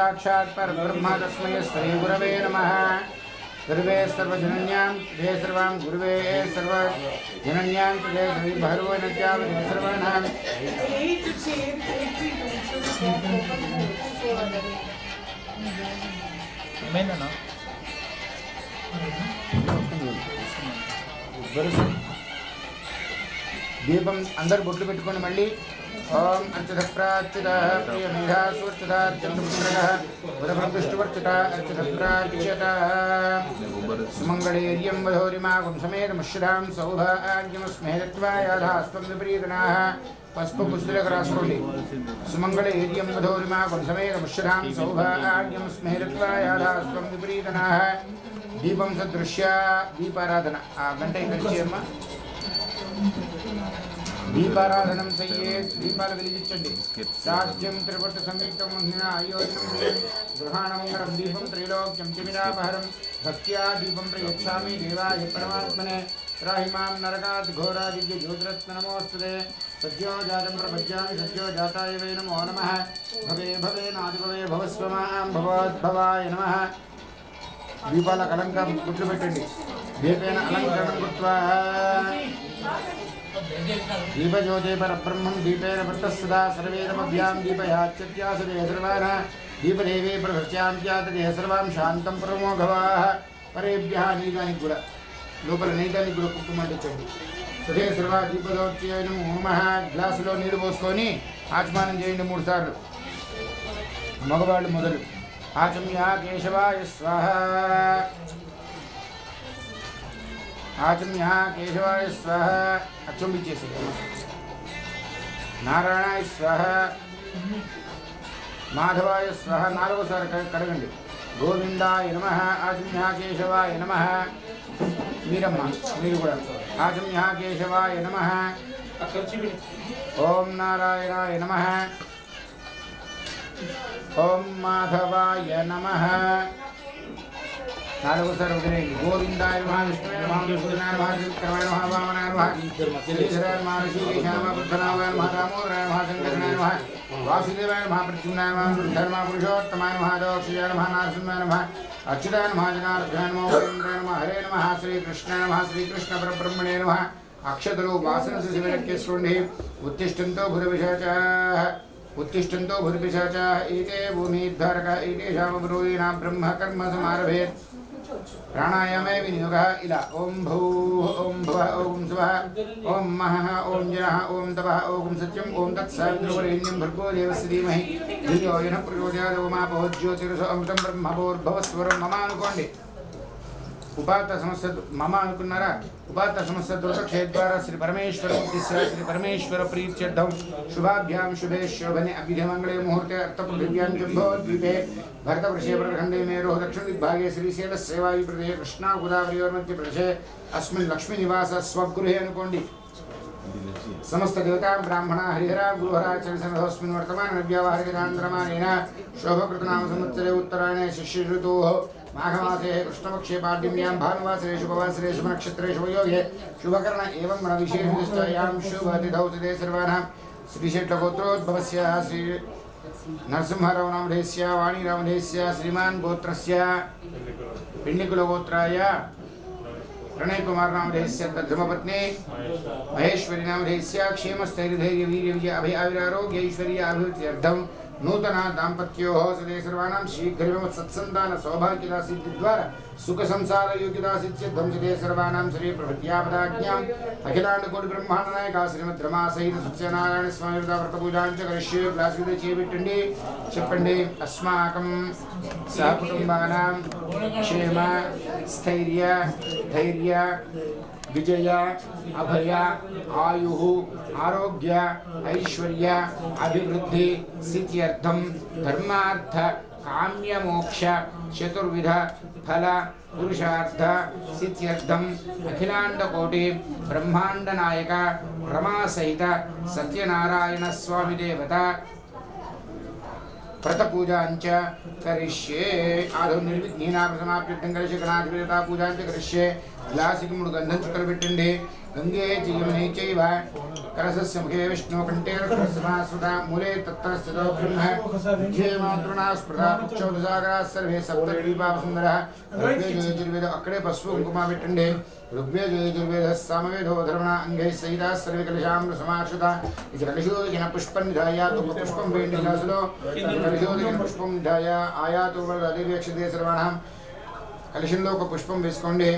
साक्षात् परब्रह्म तस्मै श्री गुरवे नमः। गुरुवे सर्वजनन्यां ते सर्वां गुरुवे सर्वजनन्यां ते श्री भैरवनद्यां सर्वाणां దీపం అందరు బొట్లు పెట్టుకొని మళ్ళీ ఓం అర్చతప్రాచ్యుతః ప్రియమేధాసూర్చుతः చంద్రపుత్రः వరప్రదృష్టివర్చుతः అర్చతప్రాచ్యుతः సుమంగళేర్యం వధోరిమాగం సమేతమశ్రాం సౌభాగ్యమస్మేదత్వాయాధాస్త్వం విపరీతనాః పసుపు పుస్తక రాసుకోండి. సుమంగళేర్యం వధోరిమాగం సమేతమశ్రాం సౌభాగ్యమస్మేదత్వాయాధాస్త్వం విపరీతనాః. దీపం సదృశ్య దీపారాధన ఆ గంట ఇక్కడి చేయమ్మా. దీపారాధనం చెయ్యేత్. దీపాలు వెలిగించండి. సాధ్యం త్రిపట సంయుక్తం అయోజనం గృహాణమంగళం దీపం త్రైలోక్యం చిమిరాపహరం భక్త్యా దీపం ప్రయచ్ఛామి దేవాయ పరమాత్మనే త్రాహిమాం నరకాత్ ఘోరాదివ్య జ్యోతిరత్న నమోస్తుతే. సద్యో జాతం ప్రపద్యామి సద్యో జాతాయ వై నమో నమః. భవే భవే నాదిభవే భవస్వమాం భవద్భవాయ నమః. దీపాల అలంకారం గుట్లు పెట్టండి. దీపేన అలంకరణం కృత్వా दीपज्योते परब्रह्मं दीपेन वृत्तस्सदा सर्वेदमभ्यां दीपयाच्यत्यासदे सर्वान् दीपदेवे प्रभृत्यान्त्यातदे सर्वां शान्तं परमोघवाः. परेभ्यः नीतानि गुड लोपल नीतानि गुड कुक्कुमंटिंचंడి. సదే సర్వ దీపదోత్యై నమః. గ్లాసులో నీళ్లు పోసుకొని ఆచమనం చేయండి 3 సార్లు. మగవాళ్ళు మొదలు. ఆచమ్య కేశవాయ స్వాహ ఆచమ్య కేశవాయ స్వాహ. అచ్చుంబిచ్చేసి నారాయణాయ స్వాహ మాధవాయ స్వాహ 4సారి కడగండి. గోవిందాయ నమః. ఆచమ్య కేశవాయ నమః. మీరమ్మ మీరు కూడా ఆచమ్య కేశవాయ నమః. ఓం నారాయణాయ నమః. ఓం మాధవాయ నమః. 4సారి వదిలేయండి. గోవిందాయ నమః. విష్ణువే నమః. విష్ణునాయ నమః. విక్రమాయ నమః. వామనాయ నమః. శ్రీధరాయ నమః. శ్రీకేశాయ బుద్ధనాయ నమః. దామోదరాయ నమః. శంకరనాయ నమః. వాసుదేవాయ నమః. ప్రద్యుమ్నాయ నమః. ధర్మ పురుషోత్తమాయ నమః. దోక్షయాయ నమః. నరసింహాయ నమః. అచ్యుతాయ నమః. జనార్దనాయ నమః. వీరేంద్రాయ నమః. హరే నమః. శ్రీకృష్ణాయ నమః. శ్రీకృష్ణ పరబ్రహ్మణే నమః. అక్షతలు వాసన శివరక్కేసుకోండి. ఉత్తిష్టంతో భురవిశాచాః उत्तिष्ठन्तो भूर्पिशाचाः एते भूमिद्धारका एतेषामब्रूहीणां ब्रह्म कर्म समारभेत्. प्राणायामे विनियोगः इला. ओं भूः ओं भुवः ओं सुवः ओं महः ओं जनः ओं तपः ओं सत्यं ओं तत्सवितुर्वरेण्यं भर्गो देवस्य धीमहि धियो यो नः प्रचोदयात्. ओमापो ज्योतिरसो अमृतं ब्रह्मभूर्भुवस्वरं मम అనుకోండి. उपात्त समस्त मम अनुकुन्नारा. उपात्त समस्त दुर्क्षेद्वारा श्री परमेश्वर उद्देश्य श्री परमेश्वर प्रीत्यर्थं शुभाभ्यां शुभे शोभने अभिधमंगले मुहूर्ते अर्थपृथिव्यां जम्बोद्वीपे भरतवर्षे प्रखण्डे मेरोः दक्षिणदिग्भागे श्रीशैलस्यवायु प्रदेशे कृष्णा गोदावरीयोर्मध्ये प्रदेशे अस्मिन् लक्ष्मी निवास स्वगृहे अनुकोण्डि. समस्त देवता ब्राह्मणा हरिहरा गुरुहराचरणसमस्मिन् वर्तमान नव्यावहारिकान्द्रमानेन शोभकृतनाम संवत्सरे उत्तरायणे शिष्य ऋतोः माघमासे कृष्णपक्षे पाड्यम्यां भानुवासरे शुभवासरे शुभनक्षत्रे शुभयोगे शुभकर्ण एवं गणविशेषनिष्ठायां शुभतिथौ सिद्धे सर्वाणां श्रीशेट्लगोत्रोद्भवस्य श्री नरसिंहरावनामधेयस्य वाणीरामधेयस्य श्रीमान् गोत्रस्य पिण्डिकुलगोत्राय प्रणय कुमार नामधेयस्य धर्मपत्नी महेश्वरी नामधेयस्य क्षेमस्थैर्यधैर्य वीर्य विजय अभय आयुरारोग्य ऐश्वर्य अभिवृद्ध्यर्थं नूतन दाम्पत्योः सदे सर्वाणां शीघ्रमेव सत्सन्तान सौभाग्यदा सिद्धिद्वारा सुख संसार योग्यता सिद्ध्यर्थं सदे सर्वाणां श्री प्रभृत्यापदाज्ञाम् अखिलाण्डकोटि ब्रह्माण्ड नायका श्रीमद् रमा सहित सत्यनारायण स्वामी व्रत पूजां च करिष्ये. ग्लास మీద చేయబెట్టండి. చెప్పండి. अस्माकं सहकुटुम्बानां क्षेम स्थैर्य धैर्य विजय अभय आयुः आरोग्य ऐश्वर्य अभिवृद्धि सिद्ध्यर्थं धर्मार्थ काम्य मोक्ष चतुर्विध फल पुरुषार्थ सिद्ध्यर्थं अखिलाण्डकोटि ब्रह्माण्ड नायक रमा सहित सत्यनारायण स्वामी देवता व्रतपूजाञ्च करिष्ये. आदौ निर्विघ्नेन समाप्त्यर्थं करिष्ये. गणाधिपतिता पूजाञ्च करिष्ये. గ్లాసుకి 3 గంధం చుక్కలు పెట్టండి. గంగే జీవనే చైవ కలశస్య ముఖే విష్ణు కంఠే సమాస్మృత మూలే తత్ర స్థితో బ్రహ్మ ముఖ్యే మాతృనా స్మృతా పుక్షోదసాగరా సర్వే సప్తద్వీపావసుందర. ఋగ్వేద అక్కడే పసుపు కుంకుమ పెట్టండి. ఋగ్వేద సామవేదో ధర్మణ అంగై సహితా సర్వే కలశామృత సమాశ్రుత. ఇది కలశోదకిన పుష్పం నిధాయ ఒక పుష్పం వేయండి గ్లాసులో. కలశోదకిన పుష్పం నిధాయ ఆయాతు అధివేక్షతే సర్వాణం. కలశంలో ఒక పుష్పం వేసుకోండి.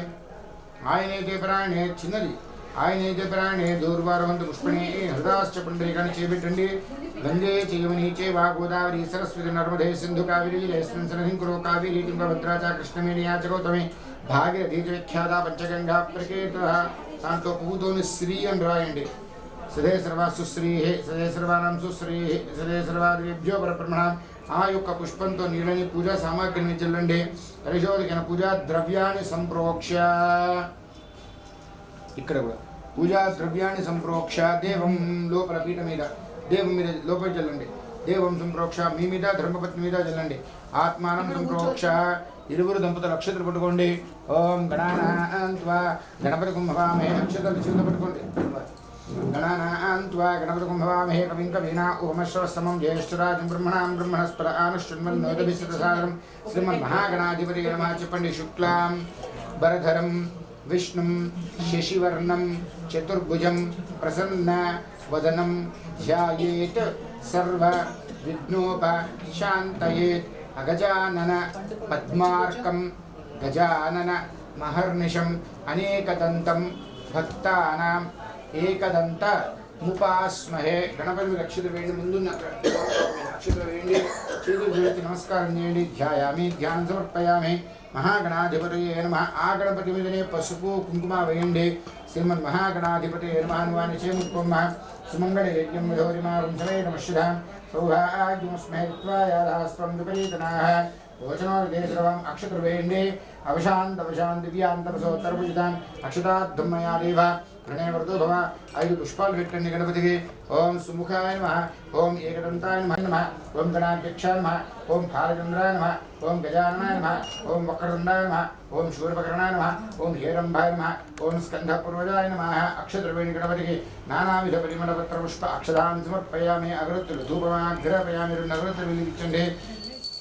ఆయనైతే ప్రాణే చిన్నది ఆయనైతే ప్రాణే దూర్వారవంత పుష్పణే హృదాశ్చ పుండరీకాన్ని చేపెట్టండి. గంగే చైవని చైవ గోదావరి సరస్వతి నర్మదే సింధు కావేరీ జయస్మిన్ సరహింకురో కావేరీ తుంగభద్రా చ కృష్ణవేణి చ గౌతమి భాగీరథీ చ విఖ్యాత పంచగంగా ప్రకేత. దాంట్లో పువ్వుతోని శ్రీ అని రాయండి. సదే సర్వాసు శ్రీ సదే సర్వానాం సుశ్రీ సదే సర్వాదేభ్యో పరబ్రహ్మణం. ఆ యొక్క పుష్పంతో నీళ్ళని పూజా సామాగ్రిని చెల్లండి. కలశోదకిన పూజా ద్రవ్యాన్ని సంప్రోక్ష. ఇక్కడ కూడా పూజా ద్రవ్యాన్ని సంప్రోక్ష. దేవం లోపల పీఠ మీద దేవం మీద లోపల చల్లండి. దేవం సంప్రోక్ష మీ మీద ధర్మపత్ని మీద చల్లండి. ఆత్మానం సంప్రోక్ష. ఇరువురు దంపతులు అక్షతలు పట్టుకోండి. ఓం గణానాన్త్వా గణపతి కుంభవామే అక్షతలు చిన్న పట్టుకోండి. గణానాన్త్వా గణపతి కుంభవామే కవిం కవీనా ఉపమశ్రవస్తమం జ్యేష్ఠరాజం బ్రహ్మణాం బ్రహ్మణస్పద ఆనుష్ఠున్మన్నోదభిసితసాదరం. శ్రీమన్మహాగణాధిపతి నమః చెప్పండి. శుక్లాం వరధరం విష్ణుం శశివర్ణం చతుర్భుజం ప్రసన్న వదనం ధ్యాయేత్ సర్వ విఘ్నోపశాంతయేత్. అగజానన పద్మార్కం గజానన మహర్నిశం అనేకదంతం భక్తానాం ఏకదంత ముపాస్మహే. గణపతి అక్షతలు వేయండి. ముందున్న అక్షతలు వేయండి. చేతులు జోడించి నమస్కారం చేయండి. ధ్యాయామి ధ్యానం సమర్పయామి. మహాగణాధిపతయే నమః. ఆ గణపతి మీదనే పసుపు కుంకుమ వేయండి. శ్రీమన్ మహాగణాధిపతయే నమః. అనువాని చేముకుమ సుమంగళ యజ్ఞం విధోరిమా వంశమే నమః. సౌభాగ్యమస్మే త్వాయాదాస్త్వం విపరీతనాః. భోజనోదేశం అక్షతలు వేయండి. అవశాంత దివ్యాంతరసోత్తరభుజితాన్ అక్షతాద్ధం మయా దేవ ప్రణయవర్తో భవ. 5 పుష్పాలు పెట్టండి గణపతికి. ఓం సుముఖాయ నమః. ఓం ఏకదంతాయ నమః. ఓం గణాధ్యక్షాయ నమః. ఓం కాలచంద్రాయ నమః. ఓం గజాననాయ నమః. ఓం వక్రతుండాయ నమః. ఓం శూర్పకర్ణాయ నమః. ఓం హేరంబాయ నమః. ఓం స్కంధపూర్వజాయ నమః. అక్షతలు వేయండి గణపతికి. నానావిధ పరిమళపత్ర పుష్ప అక్షతాన్ని సమర్పయామి. అగరత్తులు ధూపమాగ్రహపయామి. 2 అగరత్తులు వెలిగించండి.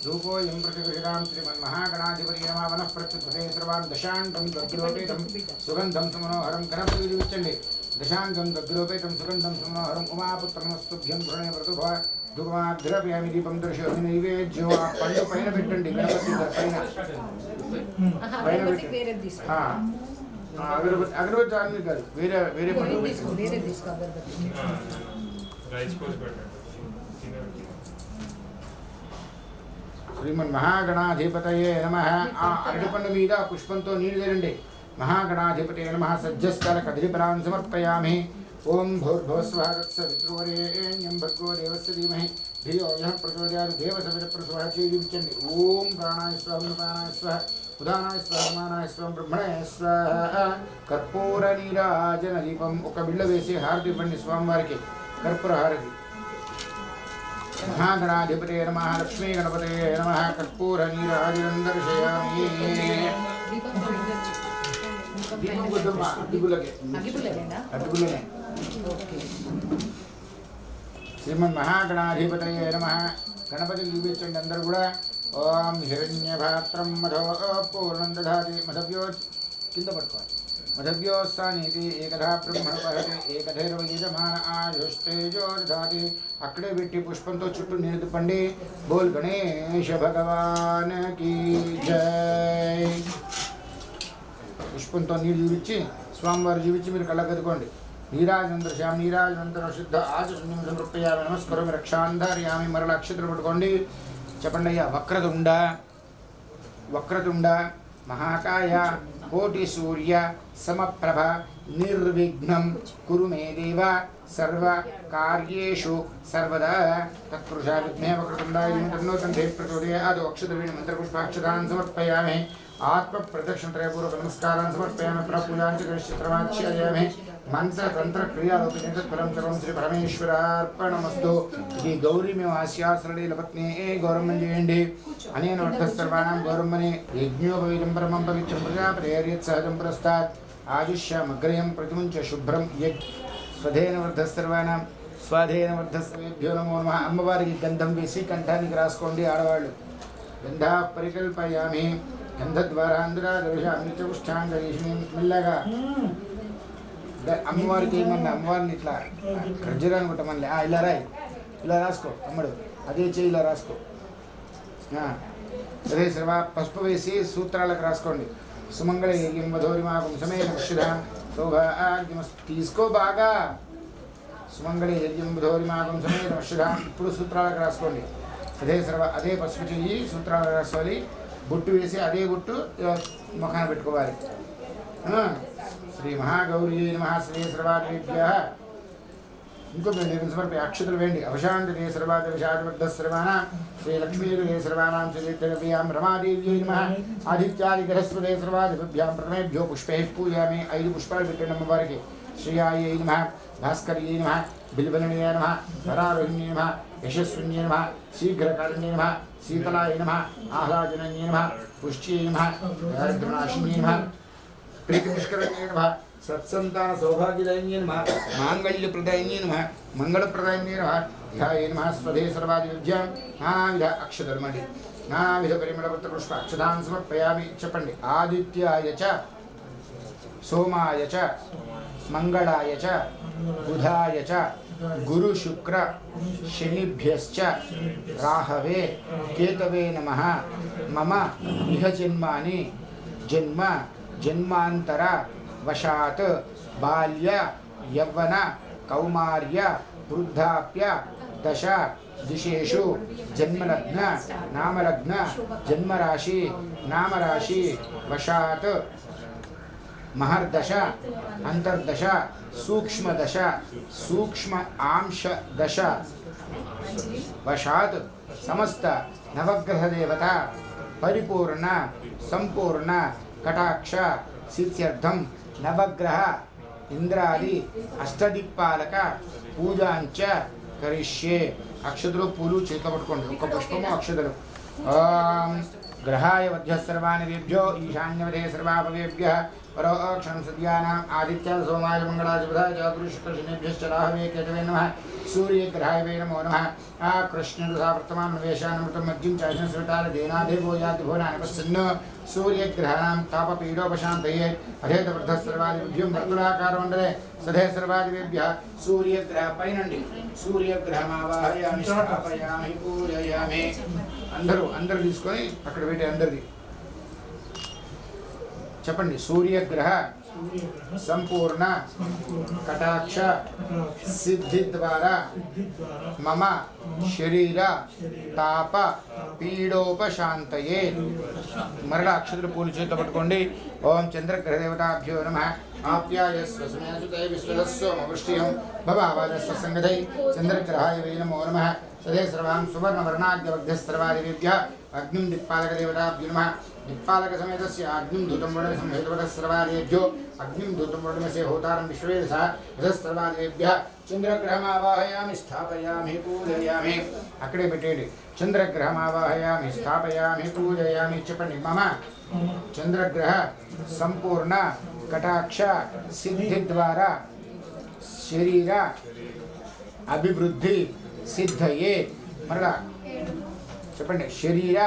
ధూపోయం ప్రతిగృహీతాం శ్రీమన్మహాగణాధిపతి నమః. వనః ప్రత్యుత్పతే సర్వాన్ దశాంగం దగ్లోపేతం సుగంధం సుమనోహరం. గణపతి వెలిగించండి. దశాంగం దగ్లోపేతం సుగంధం సుమనోహరం. ఉమాపుత్రమస్తుభ్యం గృహణే వ్రతుభవ. ధూపమాగ్రహపయామి. దీపం దర్శయామి. నైవేద్యం ఆ పండు పైన పెట్టండి. గణపతి పైన పెట్టండి. అగరబత్తి అన్ని కాదు, వేరే పండు శ్రీమన్మహాగణాధిపతయే నమః. ఆ అరటిపండు మీద పుష్పంతో నీళ్ళు వేయండి. మహాగణాధిపతయే నమః. సజ్జస్థల కదలిఫలాన్ని సమర్పయామి. ఓం భూర్భువస్వః తత్సవితుర్వరేణ్యం భర్గో దేవస్య ధీమహి ధియో యః ప్రచోదయాత్. దేవసవితప్రసవః చేయించండి. ఓం ప్రాణాయ స్వాహ ప్రాణాయ స్వాహ ఉదానాయ స్వాహ సమానాయ స్వాహ బ్రహ్మణే స్వాహ. కర్పూర నీరాజన దీపం ఒక బిళ్ళ వేసి హారతి ఇవ్వండి స్వామివారికి. కర్పూర హారతి. మహాగణాధిపతయే నమః. లక్ష్మీ గణపతయే నమః. కర్పూర నీరాజనం దర్శయామి. అడ్డుగులనే. శ్రీమన్మహాగణాధిపతయే నమః. గణపతికి చూపించండి అందరూ కూడా. ఓం హిరణ్యభాత్రం మధో పూర్ణం దధాతి. మధవ్యో కింద పట్టుకోవాలి. మధవ్యోస్థానేతి ఏకధా బ్రహ్మణపహతి ఏకధైర్వ యజమాన ఆయుష్టేజో దధాతి. అక్కడే పెట్టి పుష్పంతో చుట్టూ నీరు తిప్పండి. బోల్ గణేశ భగవాన్ కీ జై. పుష్పంతో నీరు చూపించి స్వామివారు చూపించి మీరు కళ్ళగదుకోండి. నీరాజనందర్శాం. నీరాజనంతరం శుద్ధ ఆచరణ్యం సమర్పయామి. నమస్కారం రక్షాంధార్యామి. మరల అక్షతలు పట్టుకోండి. చెప్పండి అయ్యా. వక్రతుండ మహాకాయ కోటి సూర్య సమప్రభ నిర్విఘ్నం కురు మే దేవ सर्वकार्येषु सर्वदा तत्पुरुषाय विद्महे वक्रतुण्डाय धीमहि तन्नो दन्तिः प्रचोदयात् अक्षतवेणि मन्त्रपुष्पाक्षतान् समर्पयामि आत्मप्रदक्षिणत्रयपूर्वक नमस्कारान् समर्पयामि प्रपूजां च करिष्यत्रमाच्छयामि मंत्रतन्त्रक्रियारूपिणी तत्फलं सर्वं श्री परमेश्वरार्पणमस्तु श्री गौरी में आस्यासरलीलपत्नी गौरम्मं जयन्ति अनेन वर्धस्सर्वाणां गौरम्मने यज्ञोपवीतं परमं पवित्रं प्रजापतेर्यत् पुरस्तात् आजुष्यमग्रयं प्रतिमुञ्च शुभ्रं यज्ञ स्वधेन वर्धस्सर्वाणां स्वाधेन वर्धस्सर्वेभ्यो नमो नमः अम्मवारिकी गंधं वेसी कंठानिकि रासुकोंडि आडवाळ्ळु गंधा परिकल्पयामि गंधद्वारा अंधरादर्शामि च उष्ठांगरीषिणीं मेल्लगा అమ్మవారికి ఏమన్నా అమ్మవారిని ఇట్లా ఖర్జూరాన్ని కొట్టమని ఇలా రాయి ఇలా రాసుకో తమ్ముడు అదే చేయి ఇలా రాసుకో అదే సర్వ పసుపు వేసి సూత్రాలకు రాసుకోండి సుమంగళ యజ్ఞం వధోరిమాకం సమేత పక్షుధాం సౌభాగ్యం తీసుకో బాగా సుమంగళ యజ్ఞం వధోరిమాకం సమేత పక్షుధాం ఇప్పుడు సూత్రాలకు రాసుకోండి అదే సర్వ అదే పసుపు చెయ్యి సూత్రాలకు రాసుకోవాలి బొట్టు వేసి అదే బొట్టు ముఖాన పెట్టుకోవాలి श्री महागौरी नमः श्री सर्वादिभ्यः इनको समर्पय अक्षतल वेंडी अवशांति सर्वादिवशादिवर्धस्सर्वाणां श्री लक्ष्मी सर्वाणां श्रीदेव्यां रमादेव्यै नमः आदित्यादिग्रहस्पदे सर्वादिभ्यां प्रथमेभ्यो पुष्पैः पूजयामि 5 पुष्पाలు పెట్టండి అమ్మవారికి శ్రీయాयै नमः भास्कर्यै नमः बिल्वलन्यै नमः वरारोहिण्यै नमः यशस्विन्यै नमः शीघ्रकारिण्यै नमः शीतलाय नमः आह्लादनन्यै नमः पुष्ट्यै नमः दारिद्र्यनाशिन्यै नमः प्रीतिपुष्करण्यै नमः सत्संतान सौभाग्यदायिन्यै नमः मांगल्यप्रदायिन्यै नमः मंगलप्रदायिन्यै नमः ध्याये नमः स्वधे सर्वादिविद्यां नानाविध अक्षधर्मणि नानाविध परिमलपत्रपुष्प अक्षतान् समर्पयामि చెప్పండి आदित्याय च सोमाय च मंगलाय च बुधाय च गुरु शुक्र शनिभ्यश्च राहवे केतवे नमः मम इह जन्मानि जन्म जन्मांतर वशात बाल्य यौवन कौमार्य वृद्धाप्य दशा दिशेषु जन्मलग्न नामलग्न जन्मराशि नामराशि वशात महर्दशा अंतर्दशा सूक्ष्मदशा सूक्ष्म आंश दशा वशात समस्त नवग्रह देवता परिपूर्ण संपूर्ण कटाक्ष सिद्ध्यर्थम नवग्रह इंद्रादि अष्टदिक्पालक पूजांच करिष्ये अक्षतलु पूलु చేతిలో పట్టుకోండి ఒక పుష్పము అక్షతలు ఓం గ్రహాయ వధ్య సర్వానిభ్యో ఈశాన్యవదే సర్వాభవేభ్యః పరోక్షం సద్యానాం ఆదిత్య సోమాయ మంగళాయ బుధాయ గురు శుక్ర శనిభ్యశ్చ రాహవే కేతవే నమః सूर्य ग्रहाय वै नमो नमः आ कृष्ण वर्तमान निवेशानमृतं मध्यं चाशं स्विताल देनादेवो याति भुवनानि पश्यन् सूर्य ग्रहाणां तापपीडोपशान्तये अधेत वृद्धस्सर्वादिभ्यं वर्तुलाकारमण्डले सधे सर्वादिभ्यः सूर्य ग्रह पैनंडी सूर्य ग्रहमावाहयामि स्थापयामि पूजयामि అందరూ తీసుకొని అక్కడ పెట్టి అందరిది చెప్పండి సూర్యగ్రహ संपूर्ण कटाक्ष सिद्धि द्वारा मम शरीर ताप पीडोपशांतये मरड़ अक्षत्र पूल చేత పట్టుకోండి ओम चंद्रग्रह देवताभ्यो नमः आप्याय स्वसमयसुते विश्वदस्सोम वृष्टियं भवावादस्स संगधै चंद्रग्रहाय वै नमो नमः सदे सर्वां सुवर्णवर्णाद्यवग्धस्सर्वादिभ्यः अग्निं दिक्पालक देवताभ्यो नमः दिक्पालक समेतस्य अग्निं धूतं वर्णं संहेतवतः सर्वादिभ्यो अग्निं धूतं वर्णमस्य होतारं विश्वेदसः यतः चंद्रग्रहमावाहयामि स्थापयामि पूजयामि अकड़े పెట్టేయండి चंद्रग्रहमावाहयामि स्थापयामि पूजयामि చెప్పండి मम चंद्रग्रह संपूर्ण कटाक्ष सिद्धि द्वारा शरीर अभिवृद्धि सिद्धये मरला చెప్పండి शरीर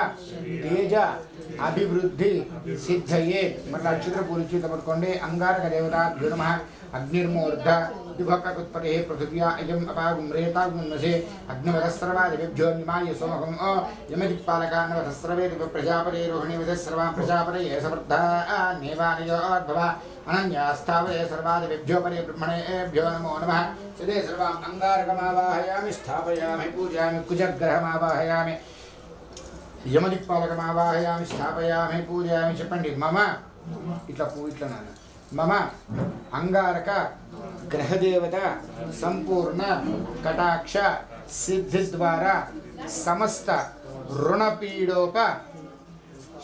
तेज अभिवृद्धि सिद्धये मरला चित्र पूर्वचित पड़कोंडे अंगारक देवता नमः अग्निर्मूर्ध दिभक्कुत्पते पृथिव्या अयम् अपागुं रेतागुन्मसे अग्निवदस्सर्वादिभ्यो निमाय सोमकं यमदिक्पालकान्वदस्सर्वेदिव प्रजापते रोहिणीवदः सर्वां प्रजापतये समर्धा नेवानयोद्भव अनन्यास्थावये सर्वादिभ्यो परे ब्रह्मणेभ्यो नमो नमः सदे सर्वां अंगारकमावाहयामि स्थापयामि पूजयामि कुजग्रहमावाहयामि यमदिक्पालकमावाहयामि स्थापयामि पूजयामि చెప్పండి मम इट्ला पू इट्ला नाना मम अंगारक ग्रहदेवता संपूर्ण कटाक्ष सिद्धि द्वारा समस्त ऋणपीडोप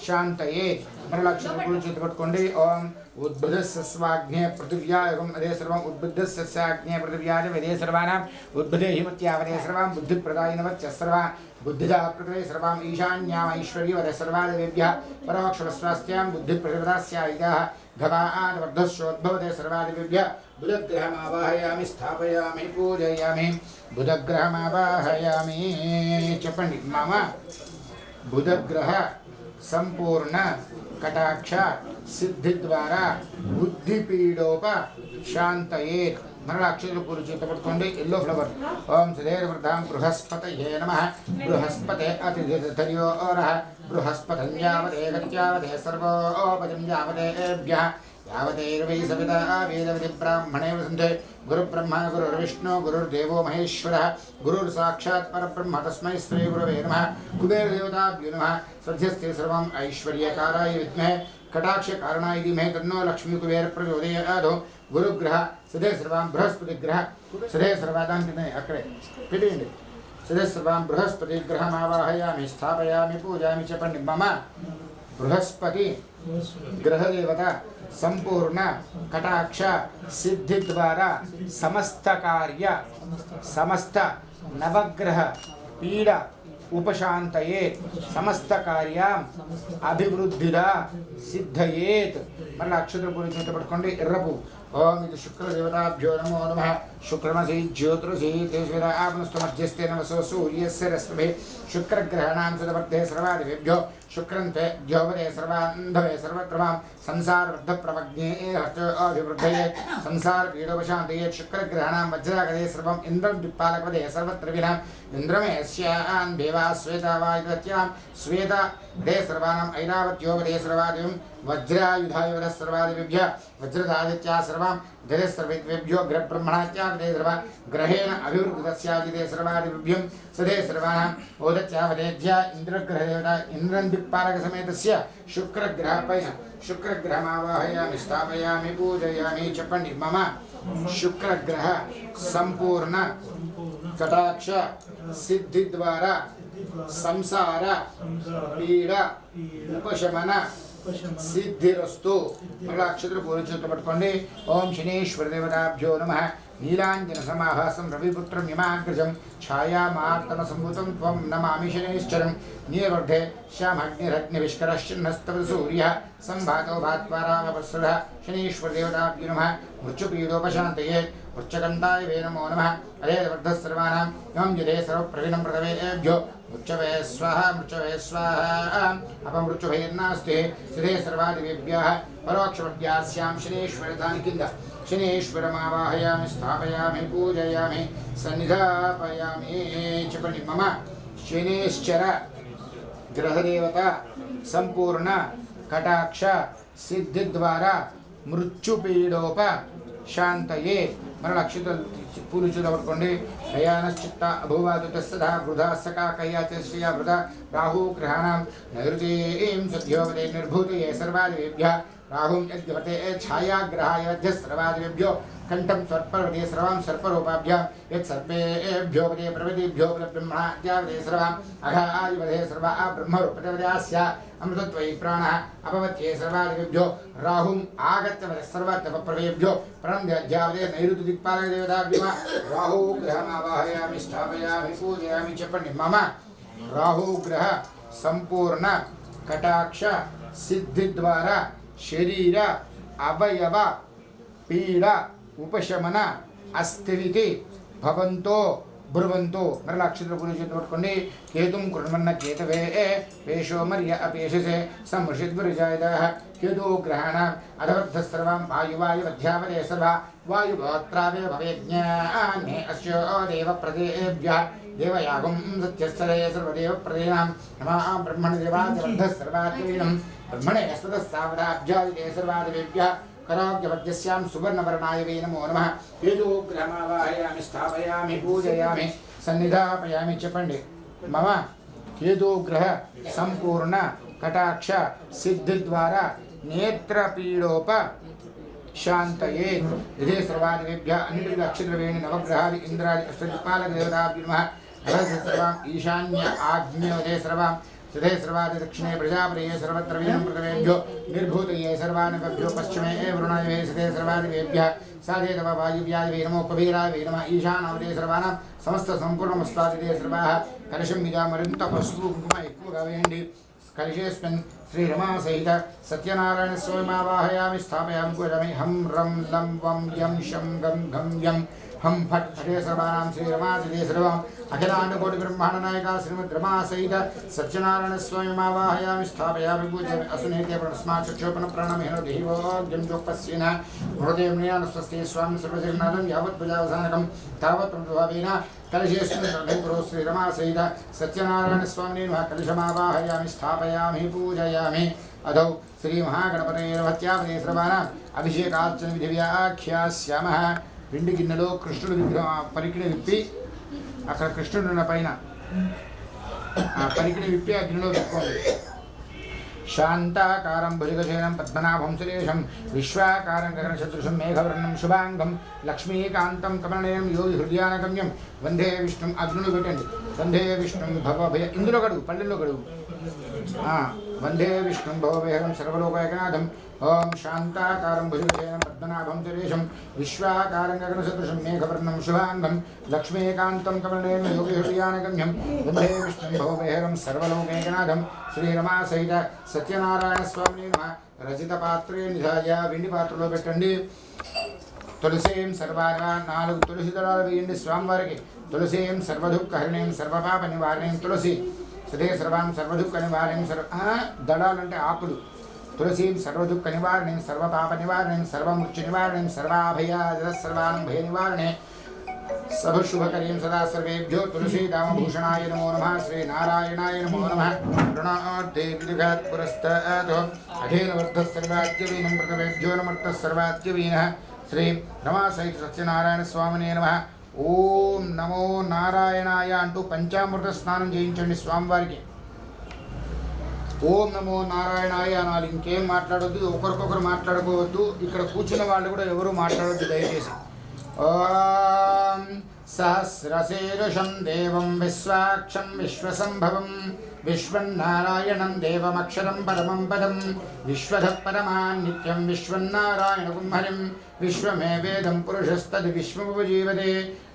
शांतये मरलक्षण ओम उद्बुद्धस्वाग्ने पृथिव्यायगम अदे सर्वं उद्बुद्धस्याग्ने पृथिव्याय वेदे सर्वानां उद्बुद्धे हिमत्यावदे सर्वां बुद्धिप्रदायिनवच्च सर्वा बुद्धिदा पृथ्वी सर्वां ईशान्याम् ऐश्वर्यवदे सर्वादेव्यः परोक्षवस्वास्त्यां बुद्धिप्रतिपदास्यायितः भवान् वर्धस्योद्भवदे सर्वादेव्यः बुधग्रहमावाहयामि स्थापयामि पूजयामि बुधग्रहमावाहयामि चपण्डि मम बुधग्रह संपूर्ण कटाक्ष सिद्धि द्वारा बुद्धिपीडोप शांतये मरणाक्षर पूर्वचित पట్టుకోండి ఎల్లో ఫ్లవర్ ఓం శ్రీర్వృద్ధాం బృహస్పతయే నమః బృహస్పతే అతిథిర్యోరః బృహస్పతన్యావదేగత్యావదే సర్వోపజంయావదేభ్యః यावदेर्वै सविता वेदविधि ब्राह्मणे वसन्ते गुरुब्रह्मा गुरुर्विष्णु गुरुर्देवो महेश्वरः गुरुर्साक्षात् परब्रह्म तस्मै श्री गुरवे नमः कुबेरदेवताभ्यो नमः सद्यस्ते सर्वम् ऐश्वर्यकाराय विद्महे कटाक्षकारणाय धीमहि तन्नो लक्ष्मी कुबेर प्रचोदयात् गुरुग्रह सदे सर्वां बृहस्पतिग्रह सदे सर्वादान्तिने अक्रे पिटेण्डि सदे सर्वां बृहस्पतिग्रहमावाहयामि स्थापयामि पूजयामि च पण्डित मम बृहस्पति ग्रहदेवता संपूर्ण कटाक्ष सिद्धि द्वारा समस्त कार्य समस्त नवग्रह पीड़ उपशांतये समस्त कार्यां अभिवृद्धिदा सिद्धयेत मन अक्षत्र पूर्वचित पట్టుకోండి ఎర్రపు ओम इति शुक्रदेवताभ्यो नमो नमः शुक्रमसि ज्योतिषि तेषवेद आपनस्तु मध्यस्ते नमसो सूर्यस्य रश्मिभिः शुक्रग्रहाणां सुदवर्धे सर्वादिभ्यो शुक्रन्ते द्योपदे सर्वान्धवे सर्वत्रमां संसारवृद्धप्रवज्ञे हर्षोऽभिवृद्धये संसारपीडोपशान्तये शुक्रग्रहाणां वज्रागदे सर्वम् इन्द्रं दिक्पालकपदे सर्वत्र विनाम् इन्द्रमेस्यान् देवा श्वेतावायुवत्यां श्वेता दे सर्वानाम् ऐरावत्योपदे सर्वादिवं वज्रायुधायुधः सर्वादिभ्यः वज्रदादित्या सर्वां दे सर्वेभ्यो ग्रहब्रह्मणात्यावदे सर्वा ग्रहेण अभिवृद्धस्यादिदे सर्वादिभ्यं सदे सर्वानाम् ओदत्यावदेध्या इन्द्रग्रहदेवता इन्द्रं दिक्पालकसमेतस्य शुक्रग्रहपैः शुक्रग्रहमावाहयामि स्थापयामि पूजयामि च पण्डित मम शुक्रग्रह संपूर्ण कटाक्ष सिद्धि द्वारा संसार पीड़ा उपशमन सिद्धिरस्तु मरणाक्षत्र पूर्वचित पట్టుకోండి ओम शनेश्वर देवताभ्यो नमः नीलांजन समाभासं रविपुत्रं यमाग्रजं छायामार्तन संभूतं त्वं नमामि शनेश्चरं नीलवर्धे श्यामग्निरग्निविष्करश्चिन्नस्तव सूर्यः संभातो भात्वारावपस्सरः शनेश्वर देवताभ्यो नमः मृत्युपीडोपशान्तये वृक्षकण्ठाय वे नमो नमः अरेवर्धः सर्वाणां यं यदे सर्वप्रवीणं प्रथमेभ्यो मृच्छवे स्वाहा अपमृच्छुभैर्नास्ति सिद्धे सर्वादिभ्यः परोक्षवर्ग्यास्यां शनेश्वरदानि किन्द शनेश्वरमावाहयामि स्थापयामि पूजयामि सन्निधापयामि च पण्डित मम शनेश्चर ग्रहदेवता संपूर्ण कटाक्ष सिद्धि द्वारा मृत्युपीडोप शांतये मरणक्षित पूर्वचित पట్టుకోండి शयानश्चित्त अभूवादु तस्सदा वृथा सका कयाचश्रिया वृथा राहु ग्रहाणां नैऋतीं सद्योवदे निर्भूतये सर्वादिभ्यः राहुं यद्यवते छायाग्रहाय सर्वादिभ्यो कंठं सर्पर्वदे सर्वां सर्परूपाभ्यां यत् सर्पेभ्योपदे प्रवदेभ्यो ब्रह्मणाद्यावदे सर्वां अघादिवदे सर्वा ब्रह्मरूपदेवदास्य अमृतत्वयि प्राणः अपवत्ये सर्वादिभ्यो राहुं आगत्य वदे सर्वतपप्रवेभ्यो प्रणद्यावदे नैऋत्य दिक्पालकदेवताभ्यो राहु ग्रहमावाहयामि स्थापयामि पूजयामि च पण्डित मम राहु ग्रह संपूर्ण कटाक्ष सिद्धि द्वारा शरीर अवयव पीड़ा उपशमन अस्थिविति भवन्तो ब्रुवन्तो मरणाक्षत्र पूर्वचित पట్టుకోండి केतुं कुर्मन्न केतवे पेशो मर्य अपेशसे समृषिद्विरजायतः केतु ग्रहाणाम् अधवर्धः सर्वां वायुवायुवध्यावदे सर्वा वायुगोत्रादे भवेज्ञाने अस्य देवप्रदेभ्यः देवयागं सत्यस्तरे सर्वदेवप्रदेनां नमः ब्रह्मणदेवादिवर्धः सर्वात्मवीनं ब्रह्मणे स्ततस्सावदाब्जादिते सर्वादिभ्यः करोग्यवद्यस्यां सुवर्णवर्णाय वे नमो नमः केतुग्रहमावाहयामि स्थापयामि पूजयामि सन्निधापयामि च पण्डित मम केतुग्रह संपूर्ण कटाक्ष सिद्धि द्वारा नेत्रपीडोप शान्तये यदि सर्वादिभ्यः अन्यद् अक्षद्रवेणि नवग्रहादि इन्द्रादि अष्टदिक्पालकदेवताभ्यो नमः सर्वाम् ईशान्य आग्नेयोदे सर्वाम् सिद्धे सर्वादि दक्षिणे प्रजापतये सर्वत्र वीणं प्रथमेभ्यो निर्भूतये सर्वानभ्यो पश्चिमे वरुणाय सिद्धे सर्वादिभ्यः साधे तव वायुव्याय नमो कबीराय नमः ईशानावदे सर्वानां समस्त सम्पूर्णमस्तादिदे सर्वाः कलशं विजामरिं तपस्सु कुङ्कुम ఎక్కువగావేయండి कलशेऽस्मिन् श्रीरमासहित सत्यनारायणस्वामिमावाहयामि स्थापयामि कुरमि हं रं लं वं यं शं गं घं यं हम फट हरे सर्वानां श्रीरमासहिते सर्वम् अखिलाण्डकोटिब्रह्माण्डनायिका श्रीमद्रमासहित सत्यनारायण स्वामिमावाहयामि स्थापयामि पूजयामि असुनीते प्रणस्मात् चक्षोपन प्राणमेन देहिवोग्यं जोपस्येन मृदेम्नियानस्वस्ते स्वामी सर्वजगन्नाथं यावत् प्रजावसानकं तावत् प्रभावेन कलशेऽस्मिन् गुरो श्रीरमासहित सत्यनारायण स्वामिने नमः कलशमावाहयामि स्थापयामि पूजयामि अधौ श्रीमहागणपतये नमः सर्वानाम् अभिषेकार्चन विधिव्याख्यास्यामः పిండి గిన్నెలో కృష్ణుడు విగ్రహం పరికిణి విప్పి అక్కడ కృష్ణుడు ఉన్న పైన పరికిణి విప్పి ఆ గిన్నెలో పెట్టుకోండి శాంతాకారం భుజగశయనం పద్మనాభం సురేశం విశ్వాకారం గగనశతృశం మేఘవర్ణం శుభాంగం లక్ష్మీకాంతం కమలనయనం యోగి హృదయానగమ్యం వందే విష్ణుం అగ్నులు పెట్టండి వందే విష్ణుం భవభయ ఇందులో గడువు పల్లెల్లో గడువు వందే విష్ణుం భవభయహరం సర్వలోకైకనాథం ఓం శాంతాకారం భుజగశయనం పద్మనాభం సురేశం విశ్వాకారం గగనసదృశం మేఘవర్ణం శుభాంగం లక్ష్మీకాంతం కమలనయనం యోగి హృదయానగమ్యం వందే విష్ణుం భవభయహరం సర్వలోకైకనాథం శ్రీరమాసహిత సత్యనారాయణ స్వామిని నమః రజిత పాత్రే నిధాయ వెండి పాత్రలో పెట్టండి తులసీం సర్వాగా 4 తులసి దళాలు వేయండి స్వామివారికి తులసీం సర్వదుఃఖహరిణీం సర్వపాప నివారణీం తులసి సదే సర్వాం సర్వదుఃఖ నివారణీం దళాలంటే ఆకులు తులసీం సర్వదుఃఖ నివారణీం సర్వపాప నివారణీం సర్వమృత్యు నివారణీం సర్వాభయ సర్వానం భయ నివారణే సభశుభకరీం సదా సర్వేభ్యో తులసీదామభూషణాయ నమో నమః శ్రీనారాయణాయ నమో నమః రుణార్థే విదుఘాత్ పురస్తాతో అధేనవర్ధ సర్వాద్యవీనం ప్రతవేభ్యో నమర్త సర్వాద్యవీనః శ్రీ రమాసహిత సత్యనారాయణ స్వామినే నమః ఓం నమో నారాయణాయ అంటూ పంచామృత స్నానం చేయించండి స్వామివారికి ఓం నమో నారాయణాయ అనాలి ఇంకేం మాట్లాడొద్దు ఒకరికొకరు మాట్లాడుకోవద్దు ఇక్కడ కూర్చున్న వాళ్ళు కూడా ఎవరు మాట్లాడొద్దు దయచేసి ఓం సహస్రశీర్షం దేవం విశ్వాక్షం విశ్వసంభవం విశ్వన్నారాయణం దేవమక్షరం పరమం పదం విశ్వధ పరమాన్ నిత్యం విశ్వన్నారాయణం హరిం విశ్వమే వేదం పురుషస్తది విశ్వముపజీవతే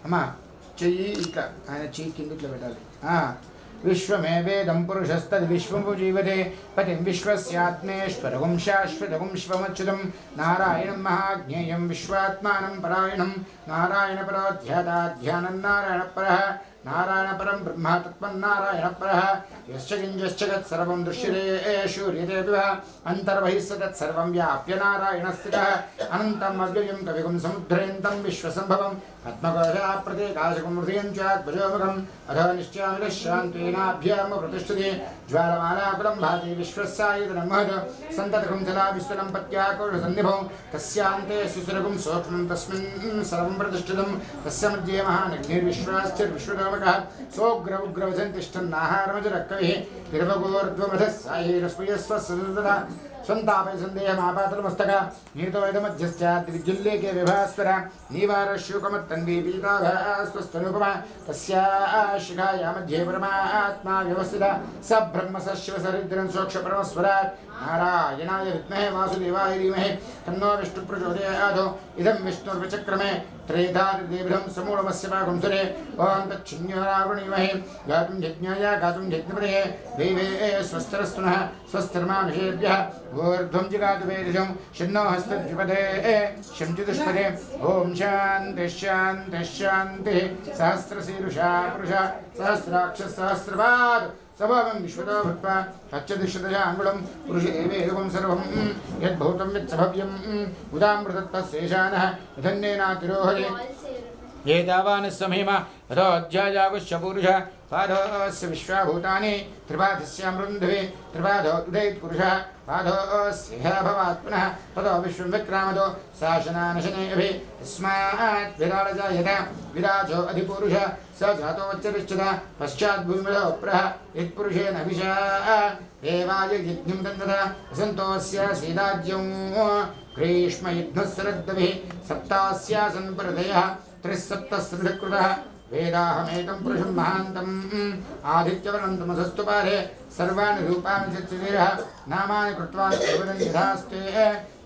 అమ్మా చెయ్యి ఇట్లా ఆయన చెయ్యి కింద ఇట్లా పెట్టాలి విశ్వమే వేదం పురుషస్తది విశ్వముపజీవతే పతిం విశ్వస్యాత్మేశ్వరగుం శాశ్వతగుం శివమచ్యుతం నారాయణం మహాజ్ఞేయం విశ్వాత్మానం పరాయణం నారాయణ పరోధ్యాతాధ్యానం నారాయణ పరః నారాయణ పరం బ్రహ్మ తత్వం నారాయణ పరః యశ్చ కించశ్చ తత్సర్వం దృశ్యతే శూర్యతే అంతర్బహిస్స తత్సర్వం వ్యాప్య నారాయణ స్థితః అనంతం అవ్యయం కవిగుం సముద్రయంతం విశ్వసంభవం ఆత్మకోశా ప్రతీకాశకం హృదయం చాత్మజోముఖం అధో నిశ్చామిశాంతేనాభ్యామ ప్రతిష్ఠతే జ్వాలమాలాకులం భాతి విశ్వస్యాయతనం మహత్ సంతతకం సదా విశ్వనం పత్యాకోశ సన్నిభం తస్యాంతే సుసురకం సూక్ష్మం తస్మిన్ సర్వం ప్రతిష్ఠితం తస్య మధ్యే మహానగ్నిర్విశ్వాశ్చర్ విశ్వకామకः సోగ్రవుగ్రవసన్ తిష్టన్నాహారమజరక్కవిः తిరువగోర్ధ్వమధः సాయైరస్మయస్వ సదా స్వంతాపయ సందేహమాపాతలమస్తక నీతోయమధ్యశ్చాద్విజిల్లేకే విభాస్వర నీవార శూకమత్తన్వీ పీతాభాస్వస్తనుపమ తస్యాశిఖాయా మధ్యే పరమాత్మా వ్యవస్థిత స బ్రహ్మ స శివ సరిద్రం సోక్ష పరమస్వరాట్ నారాయణాయ విద్మహే వాసుదేవాయ ధీమహి తన్నో విష్ణు ప్రచోదయాత్ ఇదం విష్ణుర్విచక్రమే త్రేధాదేవిధం సమూఢమస్య పాకంసురే ఓం తచ్చిన్యోరావృణీమహే గాతుం యజ్ఞాయ గాతుం యజ్ఞపదయే దైవే స్వస్తరస్తునః స్వస్తర్మానుషేభ్యः ఊర్ధ్వం జిగాతు వేదిషం షణ్ణో హస్తద్విపదే శంచిదుష్పదే ఓం శాంతి శాంతి శాంతి సహస్రశీర్షా పురుష సహస్రాక్ష సహస్రపాద్ సభావం విశ్వతో భూత్వా హచ్చదిశతయా అంగుళం పురుష ఏవేదకం సర్వం యద్భూతం యత్సభవ్యం ఉదామృతత్వశేషానః యథన్నేనాతిరోహరే ఏతావాన్ సమేమ యథోऽధ్యాయాగుశ్చ పూరుష पादोस्य विश्वाभूतानि त्रिपादस्यामृन्ध्वे त्रिपादो उदयत् पुरुषः पादोस्य भवात् पुनः पदो विश्वं विक्रामदो शासनानशने अभि तस्मात् विराजयत विराजो अधिपुरुषः स जातो वच्चरिष्ठता पश्चात् भूमिदो प्रः यत्पुरुषेण अभिषा देवाय यज्ञं तन्नता वसन्तोस्य सीदाज्यं ग्रीष्मयुद्धस्रद्दभिः सप्तास्यासन् परदयः त्रिसप्तस्रृतकृतः वेदाहमेकं पुरुषं महान्तम् आदित्यवर्णं तमसस्तु पारे सर्वाणि रूपाणि चक्षुषीरः नामानि कृत्वा यथास्ते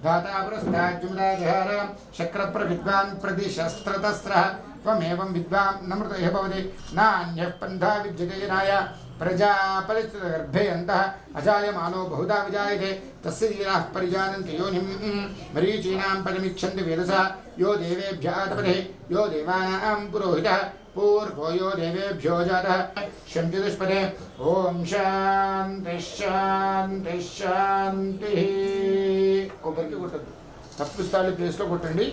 धाता पुरस्ताज्जुमदाजहार शक्रप्रविद्वान् प्रतिशस्त्रतस्रः त्वमेवं विद्वान् नमृतः भवति नान्यः पन्था विद्यते जनाय प्रजापरिचितगर्भे अन्तः अजायमानो बहुधा विजायते तस्य वीराः परिजानन्ति योनिं मरीचीनां पदमिच्छन्ति वेदसा यो देवेभ्यः तपते यो देवानां पुरोहितः पूर्वो यो देवेभ्यो जातः शंतिदुष्पदे ओम शांति शांति शांति కొబ్బరికి కొట్టద్దు తప్పు స్థాయి ప్లేస్లో కొట్టండి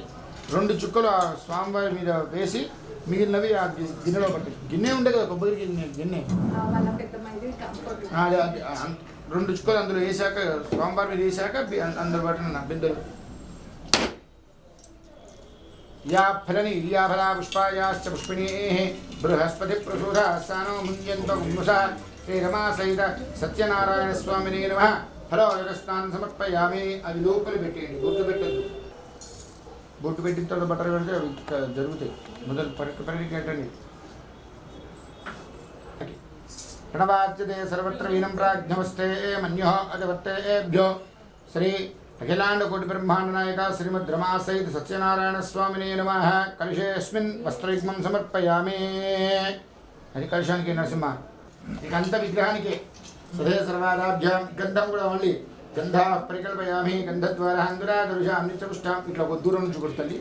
2 చుక్కలు ఆ స్వామివారి మీద వేసి మిగిలినవి ఆ గిన్నెలో పట్టి గిన్నె ఉండే కదా కొబ్బరి గిన్నె 2 చుక్కలు అందులో వేసాక స్వామివారి మీద వేసాక అందరు పట్టిన బిందెలు या फलनी या फला पुष्पायाश्च पुष्पिणीः बृहस्पति प्रसूधा सानो मुञ्जन्तो मुमुषा श्रीरमा सहित सत्यनारायण स्वामिने नमः फलोदकस्नानं समर्पयामि अవి లోపల పెట్టండి బొట్టు పెట్టిన తర్వాత బట్టర్ పెడితే అవి జరుగుతాయి మొదలు పరికెట్టండి ప్రణవాచ్యతే సర్వత్ర వీనం ప్రాజ్ఞవస్తే మన్యో అజవర్తేభ్యో శ్రీ अखिलांड कोटि ब्रह्मांड नायक श्रीमद् रमा सहित सत्यनारायण स्वामिने नमः कलशेऽस्मिन् वस्त्रयुग्मं समर्पयामि అది కలశానికి నరసింహ ఇక అంత విగ్రహానికి సదే సర్వాదాభ్యాం గంధం కూడా మళ్ళీ గంధ పరికల్పయామి గంధద్వారా అందురాదరుషాం నిత్యపుష్టాం ఇట్లా ఒక దూరం నుంచి కొడుతుంది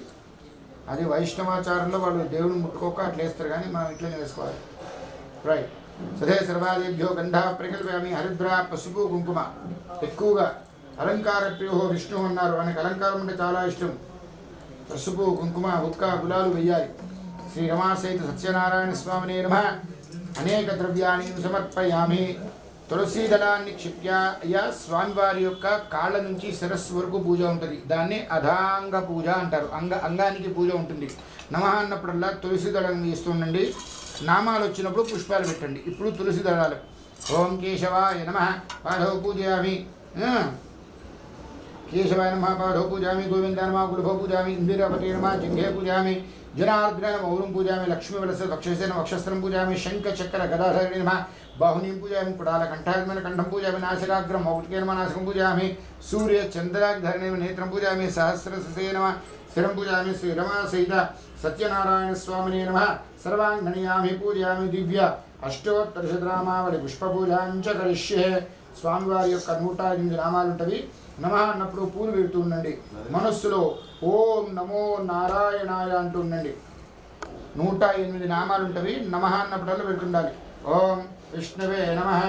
అది వైష్ణవాచారంలో వాళ్ళు దేవుడిని ముట్టుకోక అట్లా వేస్తారు కానీ మనం ఇట్లనే వేసుకోవాలి రైట్ సదే సర్వాదేభ్యో గంధ పరికల్పయామి హరిద్ర పసుపు కుంకుమ ఎక్కువగా అలంకార ప్రియో విష్ణు అన్నారు ఆయనకు అలంకారం అంటే చాలా ఇష్టం పసుపు కుంకుమ ఉక్క గులాలు వెయ్యాలి శ్రీ రమా సహిత సత్యనారాయణ స్వామినే నమః అనేక ద్రవ్యాన్ని సమర్పయామి తులసి దళాన్ని క్షిప్య అయ్యా స్వామివారి యొక్క కాళ్ళ నుంచి శిరస్సు వరకు పూజ ఉంటుంది దాన్ని అధాంగ పూజ అంటారు అంగానికి పూజ ఉంటుంది నమః అన్నప్పుడల్లా తులసి దళం ఇస్తుండండి నామాలు వచ్చినప్పుడు పుష్పాలు పెట్టండి ఇప్పుడు తులసి దళాలు ఓం కేశవాయ నమః పాదౌ పూజయామి केशवाय नमः पादौ पूजामि गोविन्दाय नमः गुरुभौ पूजामि इन्दिरापते नमः जिह्वे पूजामि जनार्दनाय नमः ऊरुं पूजामि लक्ष्मीवलस्य वक्षस्थेन वक्षस्थलं पूजामि शङ्खचक्र गदाधरेण नमः बाहुनीं पूजामि कुडालकण्ठाग्रमेण कण्ठं पूजामि नासिकाग्रं मौक्तिके नमः नासिकं पूजामि सूर्यचन्द्राग्धरणेन नेत्रं पूजामि सहस्रशसे नमः शिरं पूजामि श्रीरमासहित सत्यनारायणस्वामिने नमः सर्वाङ्गणयामि पूजयामि दिव्य अष्टोत्तरशतनामावళి पुष्पपूजां च करिष्ये స్వామివారి యొక్క 108 నామాలు ఉంటవి నమః అన్నప్పుడు పూలు పెడుతూ ఉండండి మనస్సులో ఓం నమో నారాయణాయ అంటూ ఉండండి 108 నామాలు ఉంటవి నమః అన్నప్పుడల్లా పెడుతుండాలి ఓం విష్ణవే నమః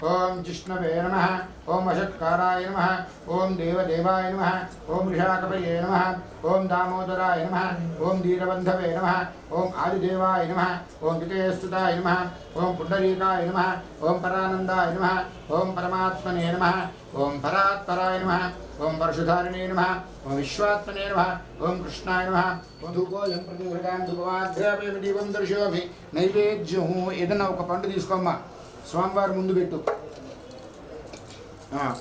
ఓం జిష్ణవే నమః ఓం అషట్కారాయ నమః ఓం దేవదేవాయ నమః ఓం ऋषाकपये नमः ఓం దామోదరాయ నమః ఓం దీరబంధవే నమః ఓం ఆదిదేవాయ నమః ఓం విజయస్తుతాయ నమః ఓం పుండరీకాయ నమః ఓం పరానందాయ నమః ఓం పరమాత్మనే నమః ఓం పరాత్పరాయ నమః ఓం పరశుధారిణే నమః ఓం విశ్వాత్మనే నమః ఓం కృష్ణాయ నమః ఓం ధూపోయం ప్రతిగృహాం ధూపమాధ్యాపయామి దీపం దర్శయామి నైవేద్యం ఏదైనా ఒక పండు తీసుకోమ్మా స్వామివారి ముందు పెట్టు